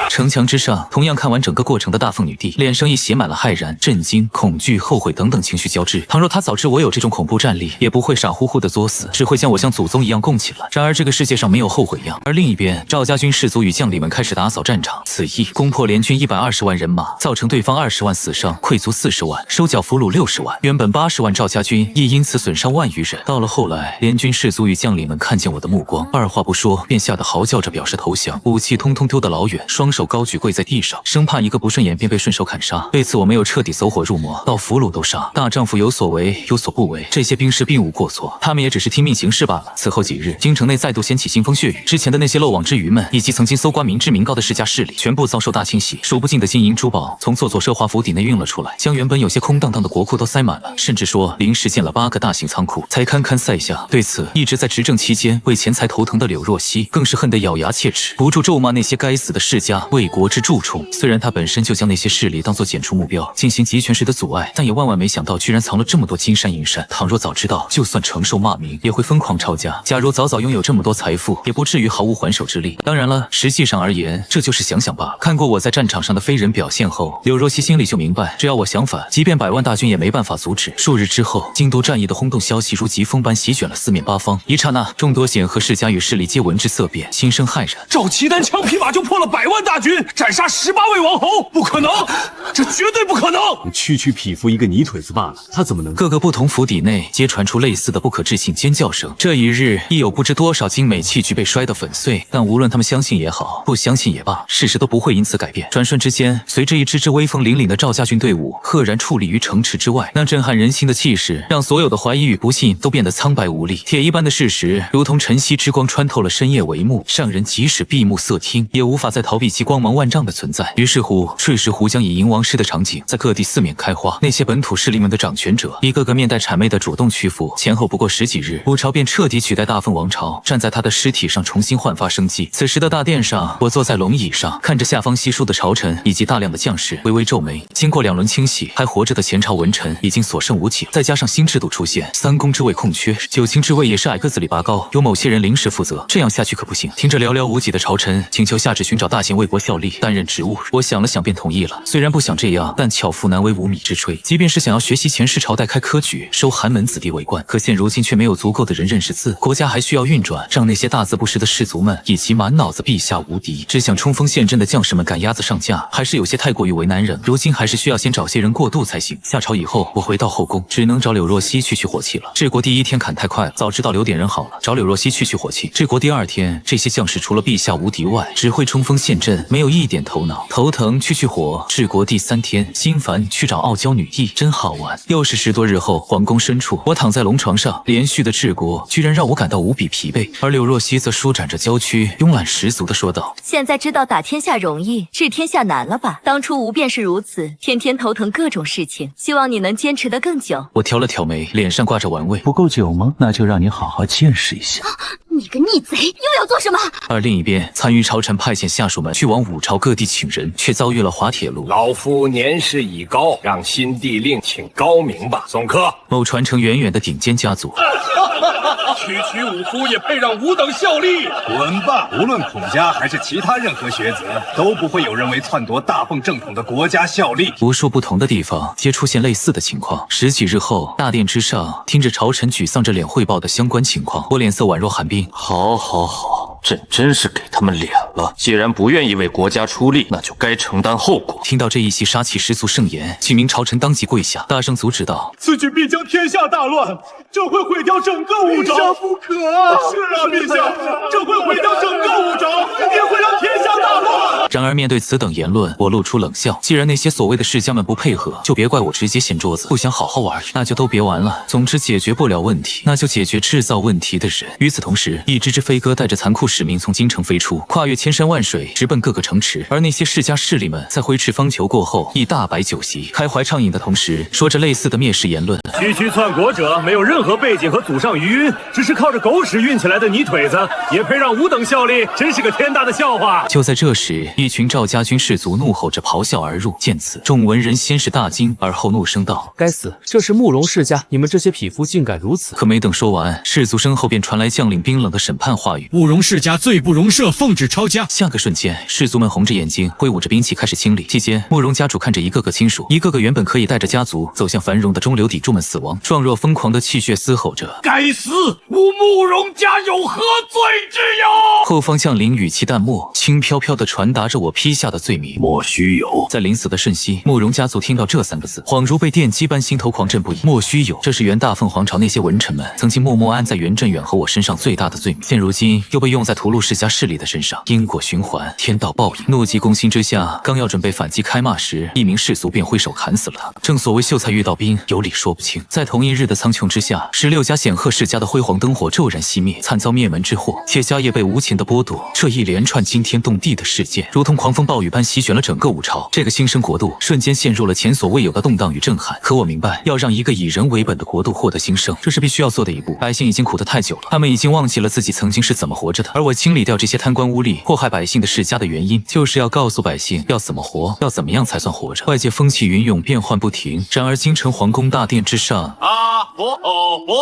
城墙之上，同样看完整个过程的大凤女帝，脸上亦写满了骇然、震惊、恐惧、后悔等等情绪交织。倘若她早知我有这种恐怖战力，也不会傻乎乎的作死，只会将我像祖宗一样供起了。然而这个世界上没有后悔药。而另一边，赵家军士卒与将领们开始打扫战场，此役攻破联军120万人马，造成对方20万死伤，溃卒40万，收缴俘虏60万。原本80万赵家军亦因此损伤万余人。到了后来，联军士卒与将领们看见我的目光，二话不说便吓得嚎叫着表示投降，武器通通丢得老远，双手高举跪在地上，生怕一个不顺眼便被顺手砍杀。为此我没有彻底走火入魔，到俘虏都杀。大丈夫有所为有所不为，这些兵士并无过错，他们也只是听命行事罢了。此后几日，京城内再度掀起腥风血雨，之前的那些漏网之鱼们，以及曾经搜刮民脂民膏的世家势力，全部遭受大清洗，数不尽的金银珠宝从座座奢华府邸内运了出来，将原本有些空荡荡的国库都塞满了，甚至说临时建了8个大型仓库，才堪堪塞下。对此，一直在执政期间为钱财头疼的柳若曦，更是恨得咬牙切齿，不住咒骂那些该死的世家为国之蛀虫。虽然他本身就将那些势力当作检出目标，进行集权时的阻碍，但也万万没想到居然藏了这么多金山银山。倘若早知道，就算承受骂名，也会疯狂抄家。假如早早拥有这么多财富，也不至于毫无还手之力。当然了，实际上而言，这就是想想罢了。看过我在战场上的非人表现后，柳若曦心里就明白，只要我想反，即便100万大军也没办法阻止。数日之后，京都战役的轰动消息如疾风般席卷了四面八方，一刹那，众多显赫世家与势力皆闻之色变，心生骇然。赵齐单枪匹马就破了100万大军，斩杀18位王侯，不可能，这绝对不可能！区区匹夫一个泥腿子罢了，他怎么能？各个不同府邸内皆传出类似的不可置信尖叫声。这一日，亦有不知多少精美器具被摔得粉碎，但无论他们相信也好，不相信也罢，事实都不会因此改变。转瞬之间，随着一支支威风凛凛的赵家军队伍赫然矗立于城池之外，那震撼人心的气势，让所有的怀疑与不信都变得苍白无力。铁一般的事实，如同晨曦之光穿透了深夜帷幕，让人即使闭目塞听，也无法再逃避其光芒万丈的存在。于是乎，睡石湖将以迎王师的场景在各地四面开花，那些本土势力们的掌权者，一个个面带谄媚的主动屈服。前后不过10几日，吴朝便彻底取代大凤王朝，站在他的尸体上重新焕发生机。此时的大殿上，我坐在龙椅上，看着下方稀疏的朝臣以及大量的将士，微微皱眉。经过2轮清洗，还活着的前朝文臣已经所剩无几，再加上新制度出现，3公之位空缺，9卿之位也是矮个子里拔高，由某些人临时负责。这样下去可不行。听着寥寥无几的朝臣请求下旨寻找大贤为国效力，担任职务，我想了想便同意了。虽然不想这样，但巧妇难为无米之炊。即便是想要学习前世朝代开科举，收寒门子弟为官，可现如今却没有足够的人认识字，国家还需要运转，让那些大字不识的士族们以及满脑子陛下无敌，只想冲锋陷阵的将士们赶鸭子上架，还是有些太过于为难人。如今还是需要先找些人过渡才行。下朝以后，我回到后宫，只能找柳若曦去火气了。治国第1天砍太快了，早知道留点人好了。找柳若曦去火气。治国第2天，这些将士除了陛下无敌外，只会冲锋陷阵，没有一点头脑。头疼去火，治国第3天，心烦去找傲娇女帝，真好玩。又是10多日后，皇宫深处，我躺在龙床上，连续的治国居然让我感到无比疲惫，而柳若曦则舒展着娇躯，慵懒十足地说道：“现在知道打天下容易，治天下难了吧？当初吾便是如此，天天头疼各种事情，希望你能坚持得更久。”我挑了挑眉，脸上挂着玩味。不够久吗？那就让你好好见识一下。你个逆贼，又要做什么？而另一边，参与朝臣派遣下属们去往五朝各地请人，却遭遇了滑铁卢。老夫年事已高，让新帝另请高明吧。送客。某传承远远的顶尖家族。区武夫也配让吾等效力？滚吧！无论孔家还是其他任何学子，都不会有人为篡夺大奉正统的国家效力。无数不同的地方皆出现类似的情况。10几日后，大殿之上，听着朝臣沮丧着脸汇报的相关情况，我脸色宛若寒冰。好，朕真是给他们脸了。既然不愿意为国家出力，那就该承担后果。听到这一席杀气十足盛言，几名朝臣当即跪下，大声阻止道：“此举必将天下大乱，这会毁掉整个五朝。不可！是啊，陛下，这会毁掉整个五朝，也会让天下大乱。”然而面对此等言论，我露出冷笑。既然那些所谓的世家们不配合，就别怪我直接掀桌子。不想好好玩，那就都别玩了。总之解决不了问题，那就解决制造问题的人。与此同时，一只飞鸽带着残酷使命从京城飞出，跨越千山万水，直奔各个城池。而那些世家势力们在挥斥方遒过后，亦大摆酒席，开怀畅饮的同时，说着类似的蔑视言论。区篡国者没有任何背景和祖上余荫，只是靠着狗屎运起来的泥腿子，也配让吾等效力？真是个天大的笑话！就在这时，一群赵家军士卒怒吼着咆哮而入。见此，众文人先是大惊，而后怒声道：“该死！这是慕容世家，你们这些匹夫竟敢如此！”可没等说完，士卒身后便传来将领冰冷的审判话语：“慕容世家罪不容赦，奉旨抄家。”下个瞬间，士卒们红着眼睛，挥舞着兵器开始清理。期间，慕容家主看着一个个亲属，一个个原本可以带着家族走向繁荣的中流砥柱们死亡，状若疯狂的气血嘶吼着：“该死！吾慕容家有何罪之有？”后方将领语气淡漠，轻飘飘地传达着我批下的罪名：莫须有。在临死的瞬息，慕容家族听到这3个字，恍如被电击般心头狂震不已。莫须有，这是原大凤皇朝那些文臣们曾经默默安在袁振远和我身上最大的罪名，现如今又被用在屠戮世家势力的身上，因果循环，天道报应。怒急攻心之下，刚要准备反击开骂时，一名士卒便挥手砍死了他。正所谓秀才遇到兵，有理说不清。在同一日的苍穹之下，16家显赫世家的辉煌灯火骤然熄灭，惨遭灭门之祸，且家业被无情的剥夺。这一连串惊天动地的事件，如同狂风暴雨般席卷了整个五朝。这个新生国度瞬间陷入了前所未有的动荡与震撼。可我明白，要让一个以人为本的国度获得兴盛，这是必须要做的一步。百姓已经苦得太久了，他们已经忘记了自己曾经是怎么活着的。而我清理掉这些贪官污吏、祸害百姓的世家的原因，就是要告诉百姓要怎么活，要怎么样才算活着。外界风起云涌，变幻不停。然而京城皇宫大殿之上，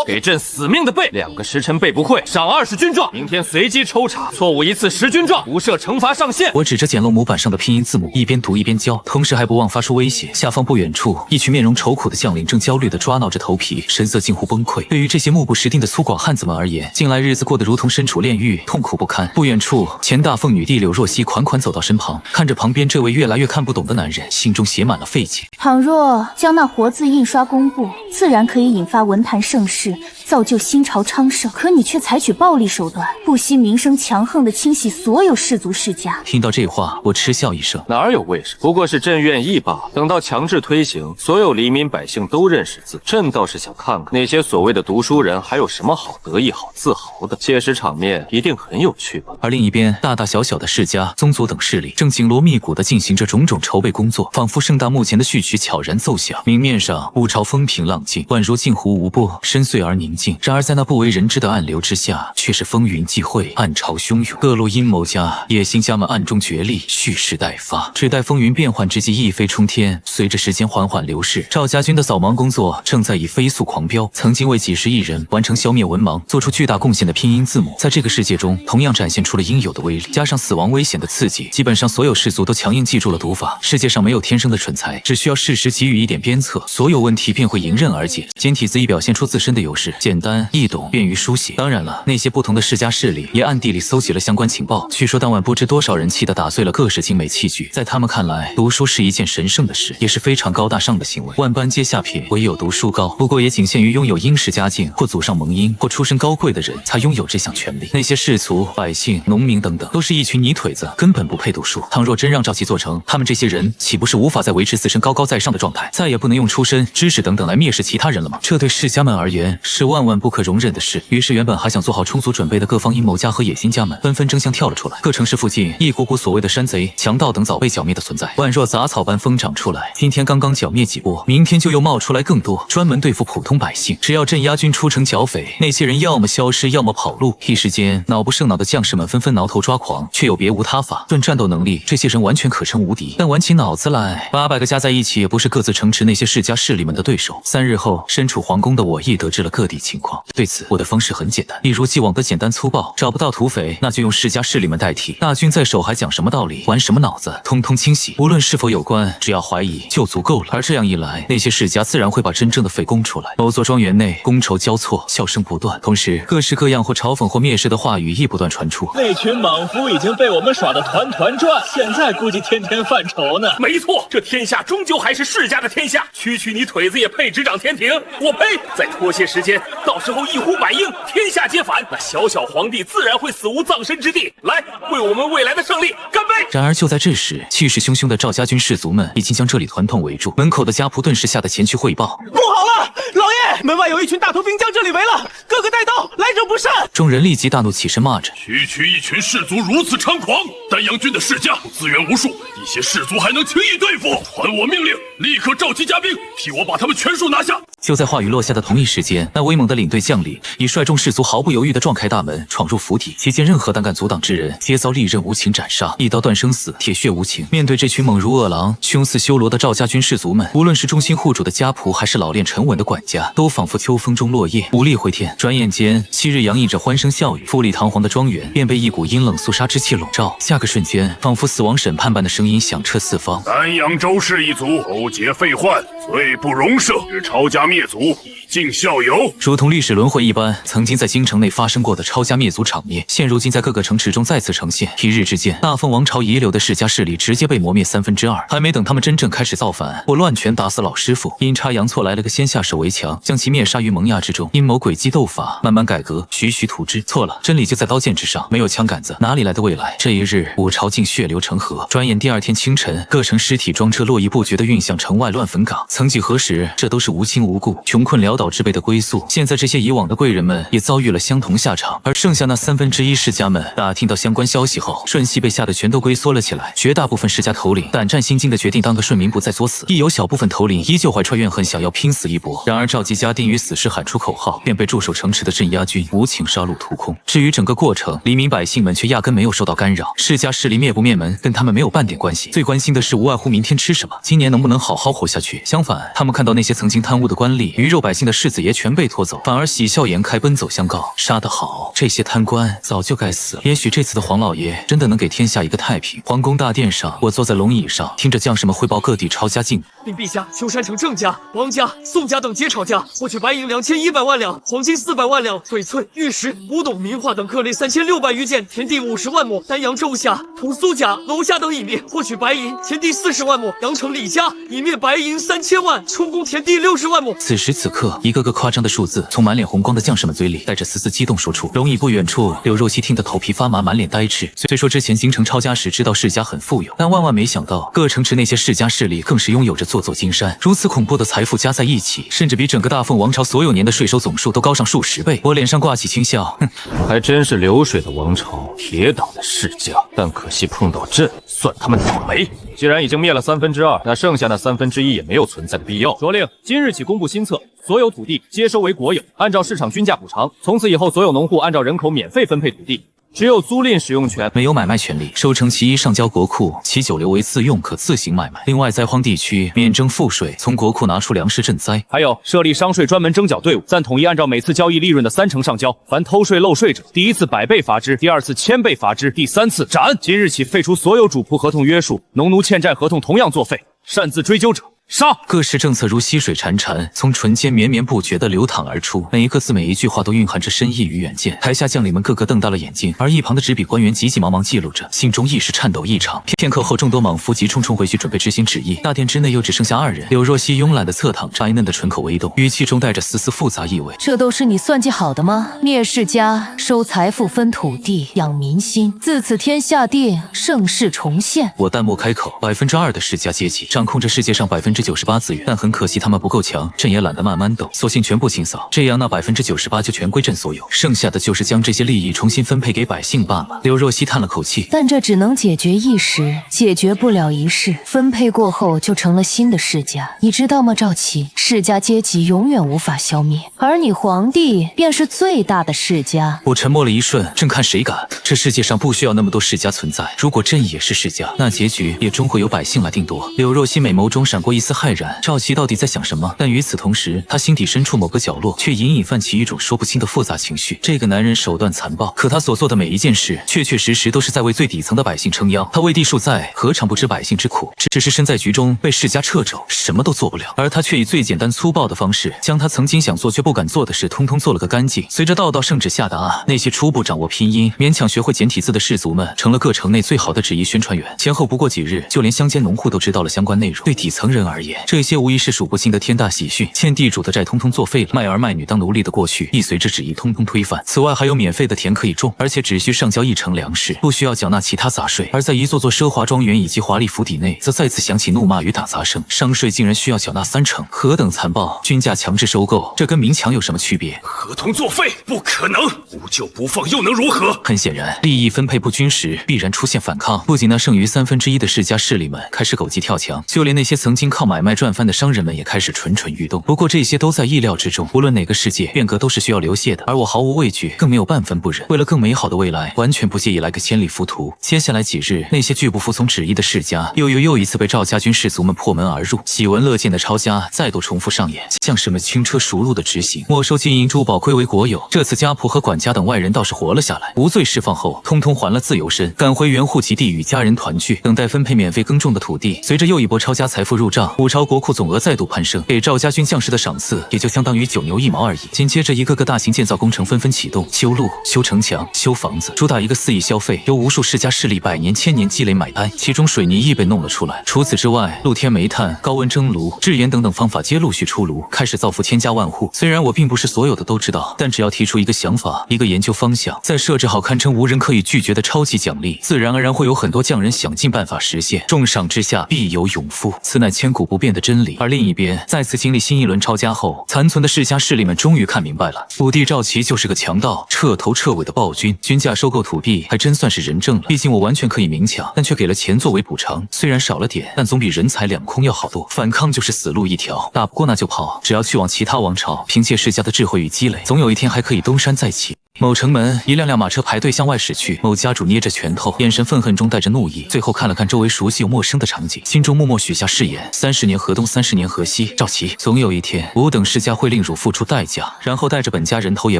给朕死命的背！2个时辰背不会，赏20军状。明天随机抽查，错误1次10军状，不设惩罚上限。我指着简陋模板上的拼音字母，一边读一边教，同时还不忘发出威胁。下方不远处，一群面容愁苦的将领正焦虑地抓挠着头皮，神色近乎崩溃。对于这些目不识丁的粗犷汉子们而言，近来日子过得如同身处炼狱，痛苦不堪。不远处，前大凤女帝柳若曦款款走到身旁，看着旁边这位越来越看不懂的男人，心中写满了费解。倘若将那活字印刷公布，自然可以引发文坛盛世，造就新朝昌盛。可你却采取暴力手段，不惜名声强横地清洗所有氏族世家。听到这话，我嗤笑一声：哪有为什么？不过是朕愿意罢了。等到强制推行，所有黎民百姓都认识字，朕倒是想看看那些所谓的读书人还有什么好得意、好自豪的。届时场面一定很有趣吧。而另一边，大大小小的世家、宗族等势力正紧锣密鼓地进行着种种筹备工作，仿佛盛大幕前的序曲悄然奏响。明面上，五朝风平浪静，宛如镜湖无波，深邃而宁静。然而在那不为人知的暗流之下，却是风云际会，暗潮汹涌。各路阴谋家、野心家们暗中角力，蓄势待发，只待风云变幻之际一飞冲天。随着时间缓缓流逝，赵家军的扫盲工作正在以飞速狂飙。曾经为几十亿人完成消灭文盲、做出巨大贡献的拼音字母，在这个世界中同样展现出了应有的威力。加上死亡危险的刺激，基本上所有氏族都强硬记住了读法。世界上没有天生的蠢材，只需要适时给予一点鞭策，所有问题便会迎刃而解。简体字亦表现出自身的优势，简单易懂，便于书写。当然了，那些不同的世家势力也暗地里搜集了相关情报。据说当晚不知多少人气得打碎了各式精美器具。在他们看来，读书是一件神圣的事，也是非常高大上的行为。万般皆下品，唯有读书高。不过也仅限于拥有殷实家境或祖上蒙殷或出身高贵的人才拥有这项权利。那些士族、百姓、农民等等，都是一群泥腿子，根本不配读书。倘若真让赵齐做成，他们这些人岂不是无法再维持自身高高在上的状态，再也不能用出身、知识等等来蔑视其他人了吗？这对世家们而言是万万不可容忍的事。于是原本还想做好充足准备的各方阴谋家和野心家们纷纷争相跳了出来。各城市附近一股股所谓的山贼、强盗等早被剿灭的存在，宛若杂草般疯长出来。今天刚刚剿灭几波，明天就又冒出来更多，专门对付普通百姓。只要镇压军出城剿匪，那些人要么消失，要么跑路。一时间脑不胜脑的将士们纷纷挠头抓狂，却又别无他法。论战斗能力，这些人完全可称无敌，但玩起脑子来，800个加在一起也不是各自城池那些世家势力们的对手。3日后，身处皇宫的我亦得知了各地情况。对此，我的方式很简单，一如既往的简单粗暴。找不到土匪，那就用世家势力们代替。大军在手，还讲什么道理，玩什么脑子，通通清洗。无论是否有关，只要怀疑就足够了。而这样一来，那些世家自然会把真正的匪供出来。某座庄园内，觥筹交错，笑声不断，同时各式各样或嘲讽或蔑视的话语亦不断传出。那群莽夫已经被我们耍得团团转，现在估计天天犯愁呢。没错，这天下终究还是世家的天下，区区你腿子也配执掌天庭？我呸！再拖些时间，到时候一呼百应，天下皆反，那小小皇帝自然会死无葬身之地。来，为我们未来的胜利干杯！然而就在这时，气势汹汹的赵家军士卒们已经将这里团团围住。门口的家仆顿时吓得前去汇报：不好了，老爷，门外有一群大头兵将这里围了，个个带刀，来者不善！众人立即大怒，起身骂着：区一群士卒如此猖狂，丹阳军的世家资源无数，一些士卒还能轻易对付？传我命令，立刻召集家兵，替我把他们全数拿下！就在话语落下的同一时间，那威猛的领队将领已率众士卒毫不犹豫地撞开大门，闯入府邸。期间任何胆敢阻挡之人，皆遭利刃无情斩杀，一刀断生死，铁血无情。面对这群猛如恶狼、凶似修罗的赵家军士卒们，无论是忠心护主的家仆，还是老练沉稳的管家，都仿佛秋风中落叶，无力回天。转眼间，昔日洋溢着欢声笑语、富丽堂皇的庄园，便被一股阴冷肃杀之气笼罩。下个瞬间，仿佛死亡审判般的声音响彻四方。丹阳周氏一族勾结废宦，罪不容赦，使抄家灭族，以儆效尤。如同历史轮回一般，曾经在京城内发生过的抄家灭族场面，现如今在各个城池中再次呈现。一日之间，大凤王朝遗留的世家势力直接被磨灭2/3。还没等他们真正开始造反，我乱拳打死老师傅，阴差阳错来了个先下手为强，将其灭杀于萌芽之中。阴谋诡计斗法，慢慢改革，徐徐图之。错了，真理就在刀剑之上，没有枪杆子，哪里来的未来？这一日，五朝竟血流成河。转眼第2天清晨，各城尸体装车络绎不绝地运向城外乱坟岗。曾几何时，这都是无亲无故、穷困潦倒之辈的归宿。现在这些以往的贵人们也遭遇了相同下场，而剩下那1/3世家们，打听到相关消息后，瞬息被吓得全都龟缩了起来。绝大部分世家头领胆战心惊的决定当个顺民，不再作死。亦有小部分头领依旧怀揣怨恨，想要拼死一搏。然而赵姬家定于死时喊出口号，便被驻守城池的镇压军无情杀戮屠空。至于整个过程，黎民百姓们却压根没有受到干扰。世家势力灭不灭门，跟他们没有半点关系。最关心的是，无外乎明天吃什么，今年能不能好好活下去。相反，他们看到那些曾经贪污的官吏、鱼肉百姓的世子爷全被拖走，反而喜笑颜开，奔走相告：杀得好，这些贪官早就该死了。也许这次的黄老爷真的能给天下一个太平。皇宫大殿上，我坐在龙椅上，听着将士们汇报各地抄家进度。令陛下，秋山城郑家、王家、宋家等皆抄家，获取白银2100万两，黄金400万两，翡翠、玉石、古董、名画等各类3600余件，田地50万亩。丹阳周家、屠苏家、娄家等已灭，获取白银，田地40万亩。阳城李家已灭白银3000万，充公田地60万亩。此时此刻，一个个夸张的数字从满脸红光的将士们嘴里带着丝丝激动说出。龙椅不远处，柳若曦听得头皮发麻，满脸呆滞。虽说之前京城抄家时知道世家很富有，但万万没想到各城池那些世家势力更是拥有着座座金山。如此恐怖的财富加在一起，甚至比整个大凤王朝所有年的税收总数都高上数10倍。我脸上挂起轻笑，哼，还真是流水的王朝，铁打的世家。但可惜碰到朕，算他们倒霉。既然已经灭了2/3，那剩下那1/3也没有存在的必要。着令，今日起公布新策，所有土地皆收为国有，按照市场均价补偿。从此以后，所有农户按照人口免费分配土地。只有租赁使用权，没有买卖权利。收成其一上交国库，其9留为自用，可自行买卖。另外，灾荒地区免征赋税，从国库拿出粮食赈灾。还有设立商税专门征缴队伍，暂统一按照每次交易利润的30%上交。凡偷税漏税者，第一次100倍罚之，第2次1000倍罚之，第3次斩。今日起废除所有主仆合同约束，农奴欠债合同同样作废。擅自追究者，杀！各式政策如溪水潺潺，从唇间绵绵不绝地流淌而出，每一个字每一句话都蕴含着深意与远见。台下将领们个个瞪大了眼睛，而一旁的执笔官员急急忙忙记录着，心中一时颤抖异常。片刻后，众多莽夫急匆匆回去准备执行旨意。大殿之内又只剩下2人，柳若曦慵懒地侧躺着，白嫩的唇口微动，语气中带着丝丝复杂意味。这都是你算计好的吗？灭世家，收财富，分土地，养民心，自此天下定，盛世重现。我淡漠开口，2%的世家阶级掌控着世界上98%资源，但很可惜他们不够强，朕也懒得慢慢斗，索性全部清扫，这样那98%就全归朕所有，剩下的就是将这些利益重新分配给百姓罢了。刘若曦叹了口气，但这只能解决一时，解决不了一世，分配过后就成了新的世家，你知道吗，赵琦？世家阶级永远无法消灭，而你皇帝便是最大的世家。我沉默了一瞬，朕看谁敢？这世界上不需要那么多世家存在，如果朕也是世家，那结局也终会由百姓来定夺。柳若曦美眸中闪过一丝骇然，赵琦到底在想什么？但与此同时，他心底深处某个角落却隐隐泛起一种说不清的复杂情绪。这个男人手段残暴，可他所做的每一件事，确确实实都是在为最底层的百姓撑腰。他为地数在，何尝不知百姓之苦？只是身在局中，被世家掣肘，什么都做不了。而他却以最简单粗暴的方式，将他曾经想做却不敢做的事，通通做了个干净。随着道道圣旨下达，那些初步掌握拼音、勉强学会简体字的士族们，成了各城内最好的旨意宣传员。前后不过几日，就连乡间农户都知道了相关内容。对底层人而言，这些无疑是数不清的天大喜讯。欠地主的债通通作废了，卖儿卖女当奴隶的过去亦随着旨意通通推翻。此外，还有免费的田可以种，而且只需上交1成粮食，不需要缴纳其他杂税。而在一座座奢华庄园以及华丽府邸内，则再次响起怒骂与打杂声，商税竟然需要缴纳3成，何等残暴！均价强制收购，这跟明抢有什么区别？合同作废，不可能！不救不放又能如何？很显然，利益分配不均时，必然出现反抗。不仅那剩余1/3的世家势力们开始狗急跳墙，就连那些曾经靠买卖赚翻的商人们也开始蠢蠢欲动。不过这些都在意料之中，无论哪个世界，变革都是需要流血的，而我毫无畏惧，更没有半分不忍。为了更美好的未来，完全不介意来个千里浮屠。接下来几日，那些拒不服从旨意的世家，又一次被赵家军士族们破门而入，喜闻乐见的抄家再度重复上演，将士们轻车熟路的执行，没收金银珠宝归为国有。这次家仆和管家等外人倒是活了下来，无罪释放后，通通还了自由身，赶回原户籍地与家人团聚，等待分配免费耕种的土地。随着又一波抄家财富入账，五朝国库总额再度攀升，给赵家军将士的赏赐也就相当于9牛1毛而已。紧接着，一个个大型建造工程纷纷启动，修路、修城墙、修房子，主打一个4亿消费，由无数世家势力100年、1000年积累买单。其中水泥亦被弄了出来。除此之外，露天煤炭、高温蒸炉、制盐等等方法皆陆续出炉，开始造福千家万户。虽然我并不是所有的都知道，但只要提出一个想法、一个研究方向，再设置好堪称无人可以拒绝的超级奖励，自然而然会有很多匠人想尽办法实现。重赏之下必有勇夫，此乃千古不变的真理。而另一边，再次经历新一轮抄家后，残存的世家势力们终于看明白了，武帝赵琦就是个强盗，彻头彻尾的暴君。均价收购土地还真算是人证了，毕竟我完全可以明抢，但却给了钱作为补偿，虽然少了点，但总比人财两空要好多。反抗就是死路一条，打不过那就跑，只要去往其他王朝，凭借世家的智慧与积累，总有一天还可以东山再起。某城门，一辆辆马车排队向外驶去，某家主捏着拳头，眼神愤恨中带着怒意，最后看了看周围熟悉又陌生的场景，心中默默许下誓言：30年河东，30年河西。赵琦，总有一天，吾等世家会令汝付出代价，然后带着本家人头也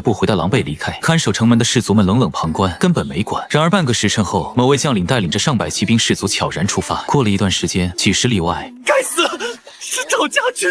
不回的狼狈离开。看守城门的士族们冷冷旁观，根本没管。然而半个时辰后，某位将领带领着上百骑兵士卒悄然出发。过了一段时间，几十里外，该死，是赵家军！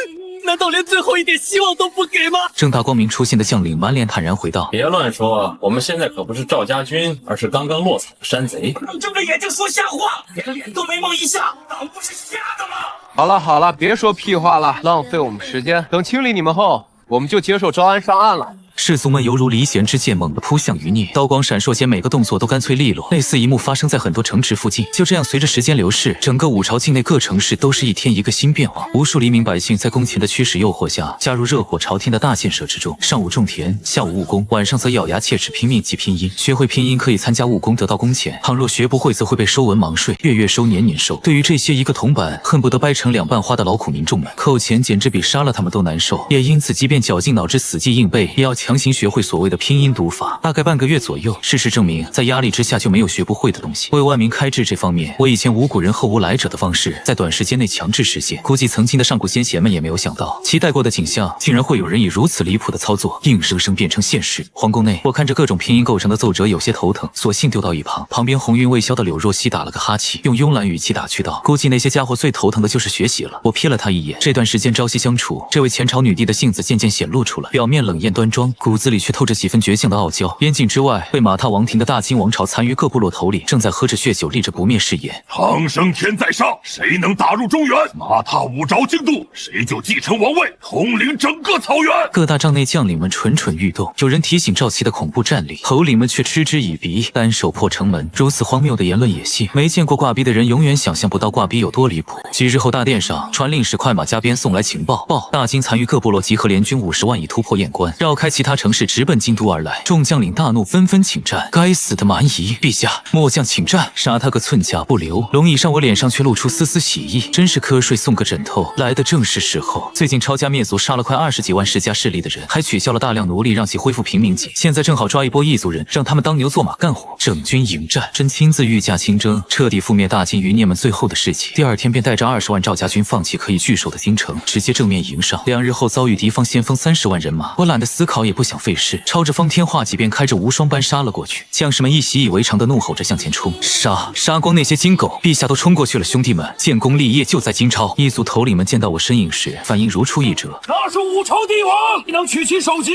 难道连最后一点希望都不给吗？正大光明出现的将领满脸坦然回道：别乱说，我们现在可不是赵家军，而是刚刚落草的山贼。你睁着眼睛说瞎话，连脸都没蒙一下，当不是瞎的吗？好了，别说屁话了，浪费我们时间。等清理你们后，我们就接受招安上岸了。士卒们犹如离弦之箭，猛地扑向余孽，刀光闪烁间，每个动作都干脆利落。类似一幕发生在很多城池附近。就这样，随着时间流逝，整个五朝境内各城市都是一天一个新变化。无数黎民百姓在工钱的驱使诱惑下，加入热火朝天的大建设之中。上午种田，下午务工，晚上则咬牙切齿拼命记拼音。学会拼音可以参加务工得到工钱，倘若学不会，则会被收文盲税，月月收，年年收。对于这些一个铜板恨不得掰成2瓣花的劳苦民众们，扣钱简直比杀了他们都难受。也因此，即便绞尽脑汁死记硬背，也要强行学会所谓的拼音读法，大概半个月左右。事实证明，在压力之下就没有学不会的东西。为万民开智这方面，我以前无古人后无来者的方式，在短时间内强制实现。估计曾经的上古先贤们也没有想到，期待过的景象竟然会有人以如此离谱的操作，硬生生变成现实。皇宫内，我看着各种拼音构成的奏折，有些头疼，索性丢到一旁。旁边红晕未消的柳若曦打了个哈欠，用慵懒语气打趣道：“估计那些家伙最头疼的就是学习了。”我瞥了他一眼，这段时间朝夕相处，这位前朝女帝的性子渐渐显露出来，表面冷艳端庄，骨子里却透着几分倔强的傲娇。边境之外，被马踏王庭的大金王朝残余各部落头领正在喝着血酒，立着不灭誓言。苍生天在上，谁能打入中原？马踏五朝京都，谁就继承王位，统领整个草原。各大帐内将领们蠢蠢欲动，有人提醒赵齐的恐怖战力，头领们却嗤之以鼻，单手破城门。如此荒谬的言论也信？没见过挂逼的人永远想象不到挂逼有多离谱。几日后，大殿上传令使快马加鞭送来情报，报大金残余各部落集合联军50万，已突破雁关，绕开其他城市，直奔京都而来。众将领大怒，纷纷请战。该死的蛮夷！陛下，末将请战，杀他个寸甲不留。龙椅上，我脸上却露出丝丝喜意，真是瞌睡送个枕头，来的正是时候。最近抄家灭族，杀了快20几万世家势力的人，还取消了大量奴隶，让其恢复平民级。现在正好抓一波异族人，让他们当牛做马干活。整军迎战，真亲自御驾亲征，彻底覆灭大金余孽们最后的士气。第二天便带着20万赵家军放弃可以据守的京城，直接正面迎上。2日后遭遇敌方先锋30万人马，我懒得思考，也不想费事，抄着方天画戟便开着无双般杀了过去。将士们一习以为常的怒吼着向前冲，杀光那些金狗！陛下都冲过去了，兄弟们，建功立业就在京超。一族头领们见到我身影时，反应如出一辙。那是五朝帝王，你能取其首级，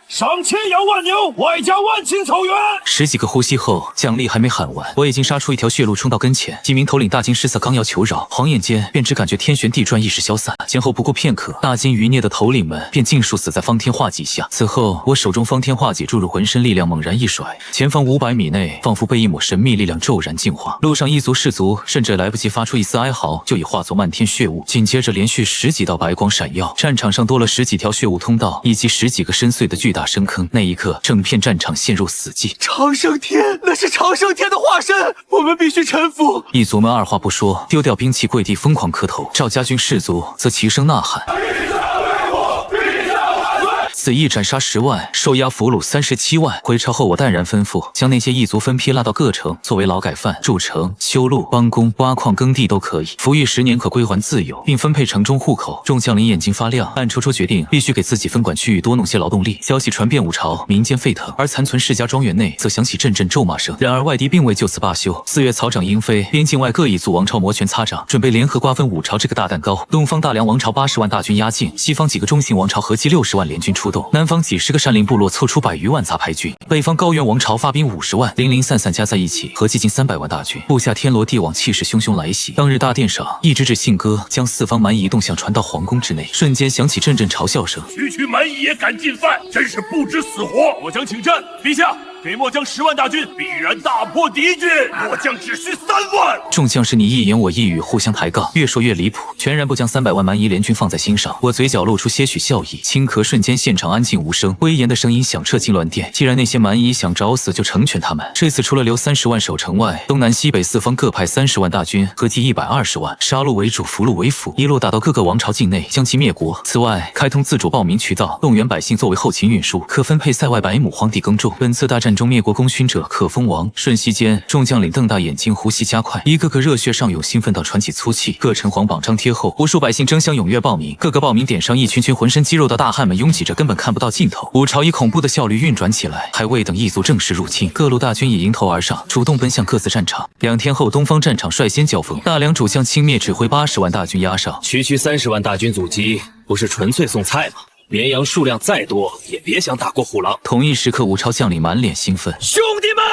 上千羊万牛，外加万顷草原。10几个呼吸后，奖励还没喊完，我已经杀出一条血路冲到跟前。几名头领大惊失色，刚要求饶，晃眼间便只感觉天旋地转，意识消散。前后不过片刻，大金余孽的头领们便尽数死在方天画戟下。此后，我手中方天画戟注入浑身力量，猛然一甩，前方500米内仿佛被一抹神秘力量骤然净化。路上一族士卒甚至来不及发出一丝哀嚎，就已化作漫天血雾。紧接着连续10几道白光闪耀，战场上多了10几条血雾通道，以及10几个深邃的巨大深坑。那一刻，整片战场陷入死寂。长生天，那是长生天的化身，我们必须臣服。一族们二话不说，丢掉兵器，跪地疯狂磕头。赵家军士卒则齐声呐喊。此役斩杀10万，收押俘虏37万。回朝后，我淡然吩咐，将那些异族分批拉到各城，作为劳改犯，筑城、修路、帮工、挖矿、耕地都可以，服役10年可归还自由，并分配城中户口。众将领眼睛发亮，暗戳戳决定必须给自己分管区域多弄些劳动力。消息传遍五朝，民间沸腾，而残存世家庄园内则响起阵阵咒骂声。然而外敌并未就此罢休。4月草长莺飞，边境外各异族王朝摩拳擦掌，准备联合瓜分五朝这个大蛋糕。东方大梁王朝80万大军压境，西方几个中型王朝合计60万联军出动，南方几10个山林部落凑出100余万杂牌军，北方高原王朝发兵50万，零零散散加在一起，合计近300万大军。部下天罗地网，气势汹汹来袭。当日大殿上，一支支信鸽将四方蛮夷动向传到皇宫之内，瞬间响起阵阵嘲笑声。区蛮夷也敢进犯，真是不知死活！末将请战，陛下。给末将10万大军，必然大破敌军。末将只需3万。众将士你一言我一语，互相抬杠，越说越离谱，全然不将300万蛮夷联军放在心上。我嘴角露出些许笑意，轻咳，瞬间现场安静无声，威严的声音响彻金銮殿。既然那些蛮夷想找死，就成全他们。这次除了留30万守城外，东南西北4方各派30万大军，合计120万，杀戮为主，俘虏为辅，一路打到各个王朝境内，将其灭国。此外，开通自主报名渠道，动员百姓作为后勤运输，可分配塞外100亩荒地耕种。本次大战中灭国功勋者可封王。瞬息间，众将领瞪大眼睛，呼吸加快，一个个热血上涌，兴奋到喘起粗气。各城隍榜张贴后，无数百姓争相踊跃报名。各个报名点上，一群群浑身肌肉的大汉们拥挤着，根本看不到尽头。五朝以恐怖的效率运转起来，还未等异族正式入侵，各路大军已迎头而上，主动奔向各自战场。2天后，东方战场率先交锋，大梁主将轻蔑指挥80万大军压上，区30万大军阻击，不是纯粹送菜吗？绵羊数量再多，也别想打过虎狼。同一时刻，五朝将领满脸兴奋，兄弟们，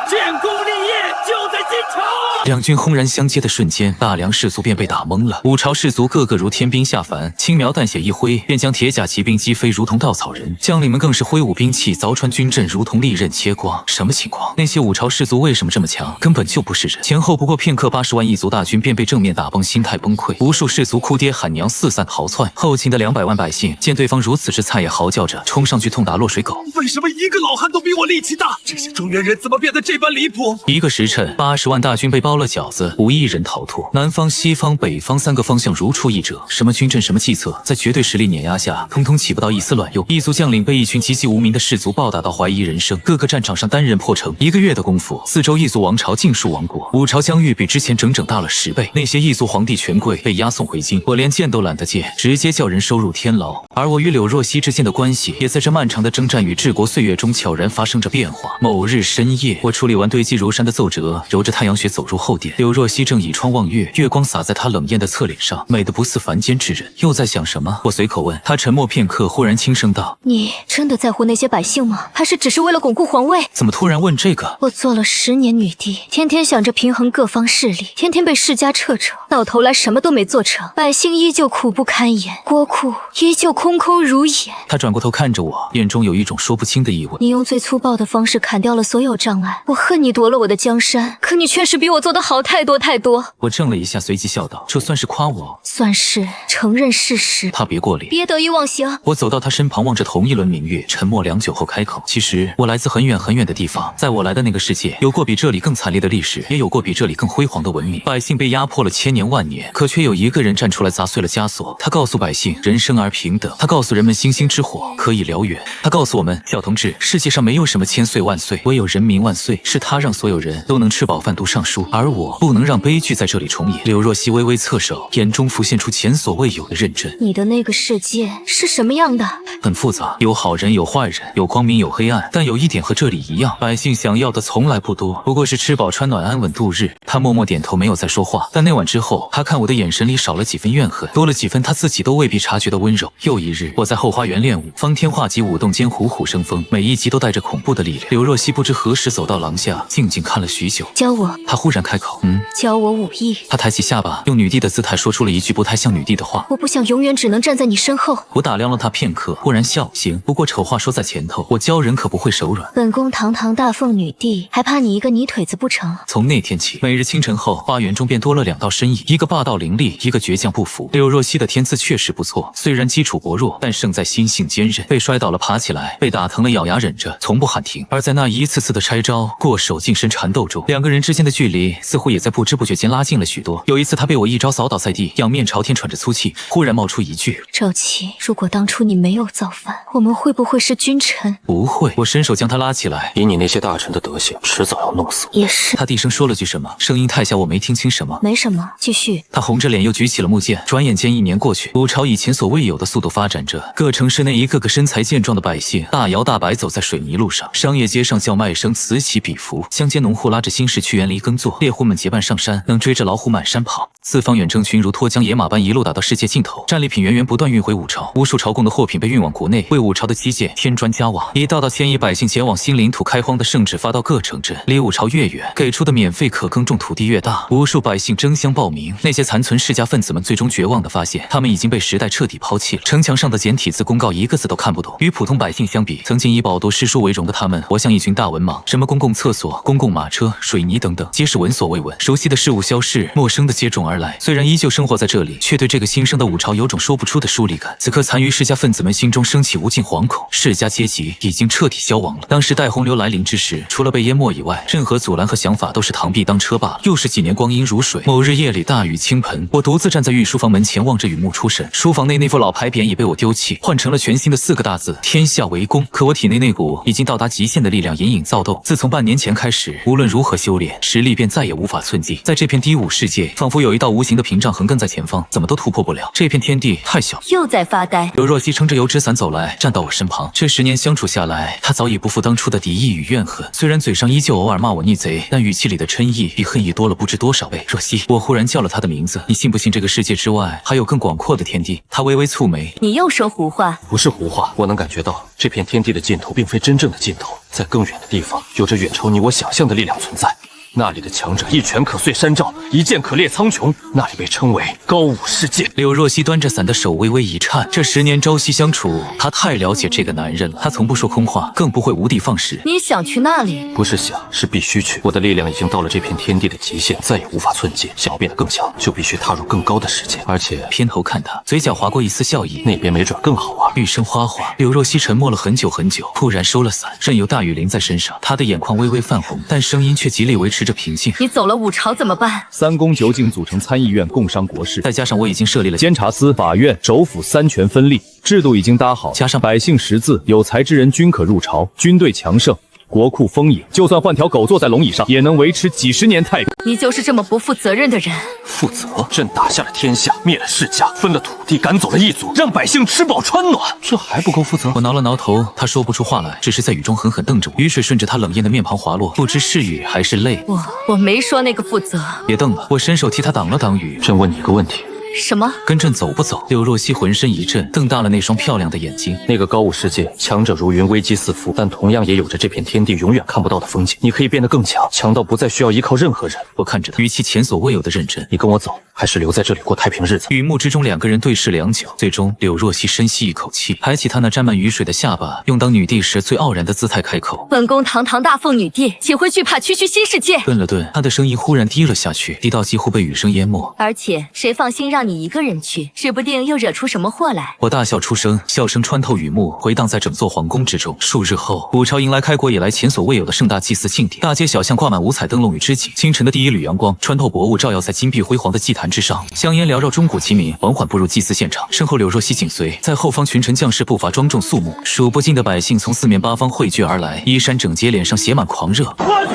建功立业就在今朝。两军轰然相接的瞬间，大梁士卒便被打懵了。五朝士卒个个如天兵下凡，轻描淡写一挥，便将铁甲骑兵击飞，如同稻草人。将领们更是挥舞兵器，凿穿军阵，如同利刃切光。什么情况？那些五朝士卒为什么这么强？根本就不是人。前后不过片刻，80万异族大军便被正面打崩，心态崩溃。无数士卒哭爹喊娘，四散逃窜。后勤的200万百姓见对方如此之菜，也嚎叫着冲上去痛打落水狗。为什么一个老汉都比我力气大？这些中原人怎么变得这般离谱？一个时辰，80万大军被包包了饺子，无一人逃脱。南方、西方、北方3个方向如出一辙，什么军阵，什么计策，在绝对实力碾压下，通通起不到一丝卵用。异族将领被一群籍籍无名的士族暴打到怀疑人生，各个战场上单人破城。1个月的功夫，四周异族王朝尽数亡国，五朝疆域比之前整整大了10倍。那些异族皇帝权贵被押送回京，我连见都懒得见，直接叫人收入天牢。而我与柳若曦之间的关系，也在这漫长的征战与治国岁月中悄然发生着变化。某日深夜，我处理完堆积如山的奏折，揉着太阳穴走入后殿。柳若曦正倚窗望月，月光洒在她冷艳的侧脸上，美得不似凡间之人。又在想什么？我随口问。她沉默片刻，忽然轻声道：“你真的在乎那些百姓吗？还是只是为了巩固皇位？”怎么突然问这个？我做了10年女帝，天天想着平衡各方势力，天天被世家掣肘，到头来什么都没做成，百姓依旧苦不堪言，国库依旧空空如也。她转过头看着我，眼中有一种说不清的意味。你用最粗暴的方式砍掉了所有障碍，我恨你夺了我的江山，可你确实比我做得好太多太多。我怔了一下，随即笑道：“这算是夸我？算是承认事实。”他别过脸，别得意忘形。我走到他身旁，望着同一轮明月，沉默良久后开口：“其实我来自很远很远的地方，在我来的那个世界，有过比这里更惨烈的历史，也有过比这里更辉煌的文明。百姓被压迫了千年万年，可却有一个人站出来砸碎了枷锁。他告诉百姓，人生而平等；他告诉人们，星星之火可以燎原；他告诉我们，小同志，世界上没有什么千岁万岁，唯有人民万岁。是他让所有人都能吃饱饭读上书，而我不能让悲剧在这里重演。”柳若曦微微侧手，眼中浮现出前所未有的认真。你的那个世界是什么样的？很复杂，有好人有坏人，有光明有黑暗，但有一点和这里一样，百姓想要的从来不多，不过是吃饱穿暖安稳度日。他默默点头，没有再说话。但那晚之后，他看我的眼神里少了几分怨恨，多了几分他自己都未必察觉的温柔。又一日，我在后花园练武，方天画戟舞动间虎虎生风，每一击都带着恐怖的力量。柳若曦不知何时走到廊下，静静看了许久。教我。他忽然开口：“教我武艺。”他抬起下巴，用女帝的姿态说出了一句不太像女帝的话：“我不想永远只能站在你身后。”我打量了他片刻，忽然笑：“行，不过丑话说在前头，我教人可不会手软。本宫堂堂大凤女帝，还怕你一个泥腿子不成？”从那天起，每日清晨后，花园中便多了2道身影，一个霸道凌厉，一个倔强不服。柳若曦的天资确实不错，虽然基础薄弱，但胜在心性坚韧。被摔倒了爬起来，被打疼了咬牙忍着，从不喊停。而在那一次次的拆招、过手、近身缠斗中，2个人之间的距离似乎也在不知不觉间拉近了许多。有一次，他被我一招扫倒在地，仰面朝天喘着粗气，忽然冒出一句：“赵琪，如果当初你没有造反，我们会不会是君臣？”不会。我伸手将他拉起来：“以你那些大臣的德行，迟早要弄死我。”也是。他低声说了句什么，声音太小，我没听清什么。没什么，继续。他红着脸又举起了木剑。转眼间1年过去，五朝以前所未有的速度发展着。各城市内一个个身材健壮的百姓，大摇大摆走在水泥路上，商业街上叫卖声此起彼伏，乡间农户拉着新式去园里耕作，猎户们结伴上山，能追着老虎满山跑。四方远征群如脱缰野马般一路打到世界尽头，战利品源源不断运回五朝，无数朝贡的货品被运往国内，为五朝的基建添砖加瓦。一道道牵引百姓前往新领土开荒的圣旨发到各城镇，离五朝越远，给出的免费可耕种土地越大。无数百姓争相报名，那些残存世家分子们最终绝望地发现，他们已经被时代彻底抛弃了。城墙上的简体字公告一个字都看不懂。与普通百姓相比，曾经以饱读诗书为荣的他们，活像一群大文盲。什么公共厕所、公共马车、水泥等等，皆是闻所未闻。熟悉的事物消逝，陌生的接踵而来。虽然依旧生活在这里，却对这个新生的五朝有种说不出的疏离感。此刻，残余世家分子们心中升起无尽惶恐，世家阶级已经彻底消亡了。当时代洪流来临之时，除了被淹没以外，任何阻拦和想法都是螳臂当车罢了。又是几年光阴如水。某日夜里大雨倾盆，我独自站在御书房门前，望着雨幕出神。书房内那副老牌匾已被我丢弃，换成了全新的4个大字：天下为公。可我体内那股已经到达极限的力量隐隐躁动。自从半年前开始，无论如何修炼，实力便再也无法寸进。在这片低武世界，仿佛有一道无形的屏障横亘在前方，怎么都突破不了。这片天地太小。又在发呆。刘若曦撑着油纸伞走来，站到我身旁。这10年相处下来，她早已不复当初的敌意与怨恨。虽然嘴上依旧偶尔骂我逆贼，但语气里的嗔意比恨意多了不知多少倍。若曦，我忽然叫了她的名字。你信不信这个世界之外还有更广阔的天地？她微微蹙眉。你又说胡话。不是胡话，我能感觉到这片天地的尽头并非真正的尽头，在更远的地方有着远超你我想象的力量存在。那里的强者一拳可碎山罩，一剑可裂苍穹，那里被称为高武世界。柳若曦端着伞的手微微一颤，这10年朝夕相处，她太了解这个男人了。他从不说空话，更不会无的放矢。你想去那里？不是想，是必须去。我的力量已经到了这片天地的极限，再也无法寸进。想要变得更强，就必须踏入更高的世界。而且偏头看他，嘴角划过一丝笑意，那边没准更好玩。雨声哗哗，柳若曦沉默了很久很久，突然收了伞，任由大雨淋在身上。她的眼眶微微泛红，但声音却极力维持持着平静。你走了五朝怎么办？三公九井组成参议院，共商国事，再加上我已经设立了监察司、法院、首辅三权分立，制度已经搭好，加上百姓识字，有才之人均可入朝，军队强盛。国库丰盈，就算换条狗坐在龙椅上，也能维持几十年太平。你就是这么不负责任的人。负责？朕打下了天下，灭了世家，分了土地，赶走了异族，让百姓吃饱穿暖，这还不够负责？我挠了挠头，他说不出话来，只是在雨中狠狠瞪着我。雨水顺着他冷艳的面庞滑落，不知是雨还是泪。我没说那个负责。别瞪了，我伸手替他挡了挡雨。朕问你个问题。什么？跟朕走不走？柳若曦浑身一震，瞪大了那双漂亮的眼睛。那个高武世界，强者如云，危机四伏，但同样也有着这片天地永远看不到的风景。你可以变得更强，强到不再需要依靠任何人。我看着他，语气前所未有的认真。你跟我走，还是留在这里过太平日子？雨幕之中，两个人对视良久，最终柳若曦深吸一口气，抬起她那沾满雨水的下巴，用当女帝时最傲然的姿态开口：“本宫堂堂大凤女帝，岂会惧怕区区新世界？”顿了顿，她的声音忽然低了下去，低到几乎被雨声淹没。而且谁放心让你一个人去？指不定又惹出什么祸来。我大笑出声，笑声穿透雨幕，回荡在整座皇宫之中。数日后，武朝迎来开国以来前所未有的盛大祭祀庆典，大街小巷挂满五彩灯笼与织锦。清晨的第一缕阳光穿透薄雾，照耀在金碧辉煌的祭坛之上。香烟缭绕，钟鼓齐鸣，缓缓步入祭祀现场。身后柳若曦紧随，在后方群臣将士步伐庄重肃穆，数不尽的百姓从四面八方汇聚而来，衣衫整洁，脸上写满狂热。万岁！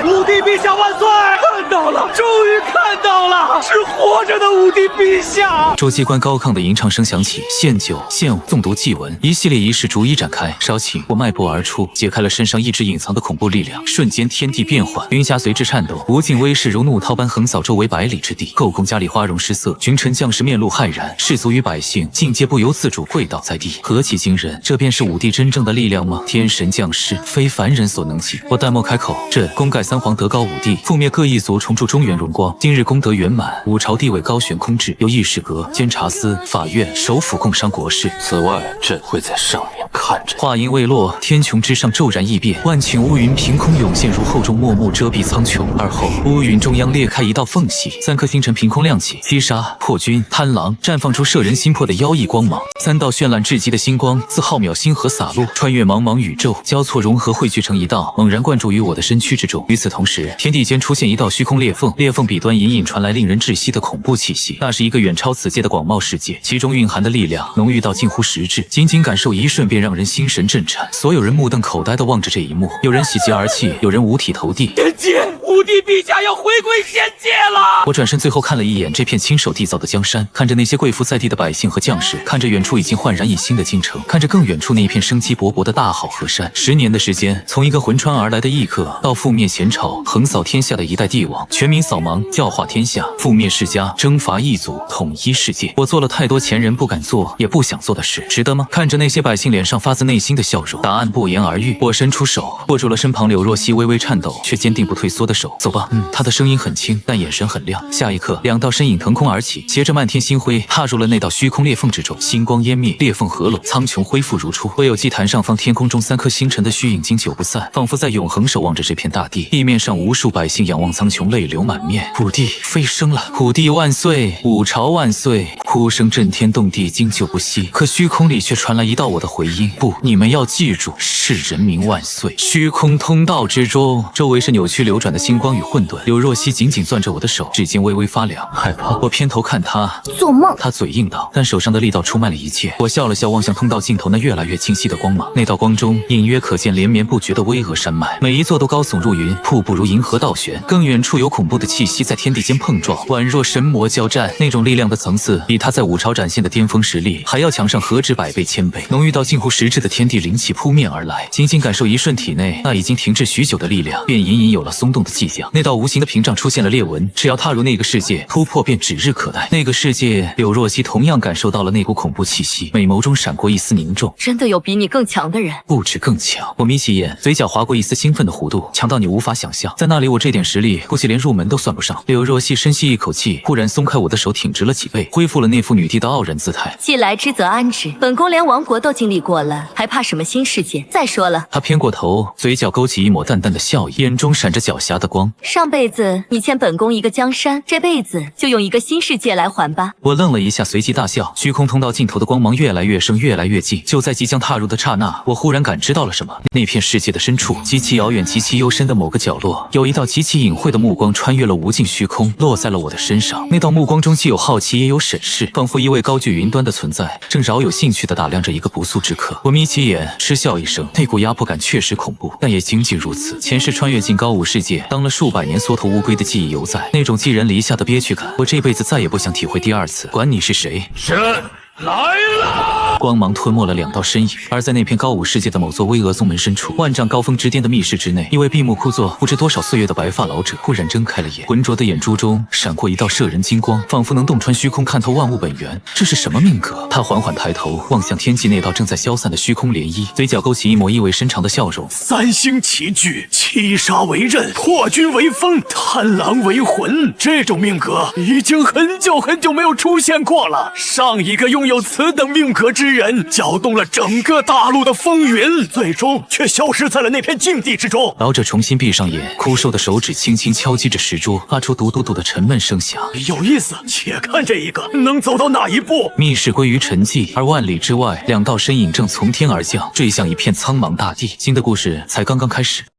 武帝陛下万岁！看到了，终于看到了，是活着的武帝陛下。周机关高亢的吟唱声响起，献酒、献舞、诵读祭文，一系列仪式逐一展开。稍顷，我迈步而出，解开了身上一直隐藏的恐怖力量，瞬间天地变幻，云霞随之颤抖，无尽威势如怒涛般横扫周围百里之地。后宫佳丽花容失色，群臣将士面露骇然，士卒与百姓尽皆不由自主跪倒在地。何其惊人！这便是武帝真正的力量吗？天神降世，非凡人所能及。我淡漠开口：朕功盖三皇，德高武帝，覆灭各异族，重铸中原荣光。今日功德圆满，武朝地位高悬空置，由议事阁、监察司、法院、首辅共商国事。此外，朕会在上面看着。话音未落，天穹之上骤然异变，万顷乌云凭空涌现，如厚重墨幕遮蔽苍穹。而后，乌云中央裂开一道缝隙，三颗星辰凭空亮起，七杀、破军、贪狼绽放出摄人心魄的妖异光芒。三道绚烂至极的星光自浩渺星河洒落，穿越茫茫宇宙，交错融合，汇聚成一道，猛然灌注于我的身躯之中。与此同时，天地间出现一道虚空裂缝，裂缝彼端隐隐传来令人窒息的恐怖气息。那是一个远超此界的广袤世界，其中蕴含的力量浓郁到近乎实质，仅仅感受一瞬便让人心神震颤。所有人目瞪口呆地望着这一幕，有人喜极而泣，有人五体投地。仙界，武帝陛下要回归仙界了！我转身最后看了一眼这片亲手缔造的江山，看着那些跪伏在地的百姓和将士，看着远处已经焕然一新的京城，看着更远处那一片生机勃勃的大好河山。10年的时间，从一个魂穿而来的异客，到覆灭前朝、横扫天下的一代帝王，全民扫盲、教化天下，覆灭世家、征伐异族、统一世界。我做了太多前人不敢做也不想做的事，值得吗？看着那些百姓脸上发自内心的笑容，答案不言而喻。我伸出手握住了身旁柳若曦微微颤抖却坚定不退缩的手。走吧。他的声音很轻，但眼神很亮。下一刻，两道身影腾空而起，携着漫天星辉踏入了那道虚空裂缝之中。星光湮灭，裂缝合拢，苍穹恢复如初。唯有祭坛上方天空中三颗星辰的虚影经久不散，仿佛在永恒守望着这片大地。地面上无数百姓仰望苍穹，泪流满面。武帝飞升了，武帝万岁，武朝万岁！哭声震天动地，经久不息。可虚空里却传来一道我的回音：不，你们要记住，是人民万岁！虚空通道之中，周围是扭曲流转的星光与混沌。柳若曦紧紧攥着我的手，指尖微微发凉，害怕。我偏头看他，做梦。他嘴硬道，但手上的力道出卖了一切。我笑了笑，望向通道尽头那越来越清晰的光芒。那道光中隐约可见连绵不绝的巍峨山脉，每一座都高耸入云，瀑布如银河倒悬。更远处有恐怖的气息在天地间碰撞，宛若神魔交战。那种力量的层次，比他在武朝展现的巅峰实力还要强上何止100倍1000倍。浓郁到近乎实质的天地灵气扑面而来，仅仅感受一瞬，体内那已经停滞许久的力量便隐隐有了松动的迹象。那道无形的屏障出现了裂纹，只要踏入那个世界，突破便指日可待。那个世界，柳若曦同样感受到了那股恐怖气息，美眸中闪过一丝凝重。真的有比你更强的人？不止更强。我眯起眼，嘴角划过一丝兴奋的弧度，强到你无法想象。在那里，我这点实力呼吸连入门都算不上。柳若曦深吸一口气，忽然松开我的手，挺直了几倍，恢复了那副女帝的傲然姿态。既来之则安之，本宫连亡国都经历过了，还怕什么新世界？再说了，她偏过头，嘴角勾起一抹淡淡的笑意，眼中闪着狡黠的光。上辈子你欠本宫一个江山，这辈子就用一个新世界来还吧。我愣了一下，随即大笑。虚空通道尽头的光芒越来越盛，越来越近。就在即将踏入的刹那，我忽然感知到了什么。那片世界的深处，极其遥远、极其幽深的某个角落，有一道极其隐晦的目光穿越了无尽虚空，落在了我的身上。那道目光中既有好奇，也有审视，仿佛一位高居云端的存在，正饶有兴趣地打量着一个不速之客。我眯起眼，嗤笑一声，那股压迫感确实恐怖，但也仅仅如此。前世穿越进高武世界，当了数百年缩头乌龟的记忆犹在，那种寄人篱下的憋屈感，我这辈子再也不想体会第二次。管你是谁，神来了！光芒吞没了两道身影，而在那片高武世界的某座巍峨宗门深处，万丈高峰之巅的密室之内，一位闭目枯坐不知多少岁月的白发老者忽然睁开了眼，浑浊的眼珠中闪过一道摄人金光，仿佛能洞穿虚空，看透万物本源。这是什么命格？他缓缓抬头望向天际那道正在消散的虚空涟漪，嘴角勾起一抹意味深长的笑容。三星齐聚，七杀为刃，破军为锋，贪狼为魂。这种命格已经很久没有出现过了。上一个拥有此等命格之人，搅动了整个大陆的风云，最终却消失在了那片禁地之中。老者重新闭上眼，枯瘦的手指轻轻敲击着石桌，发出嘟嘟嘟的沉闷声响。有意思，且看这一个能走到哪一步。密室归于沉寂，而万里之外，两道身影正从天而降，坠向一片苍茫大地。新的故事才刚刚开始。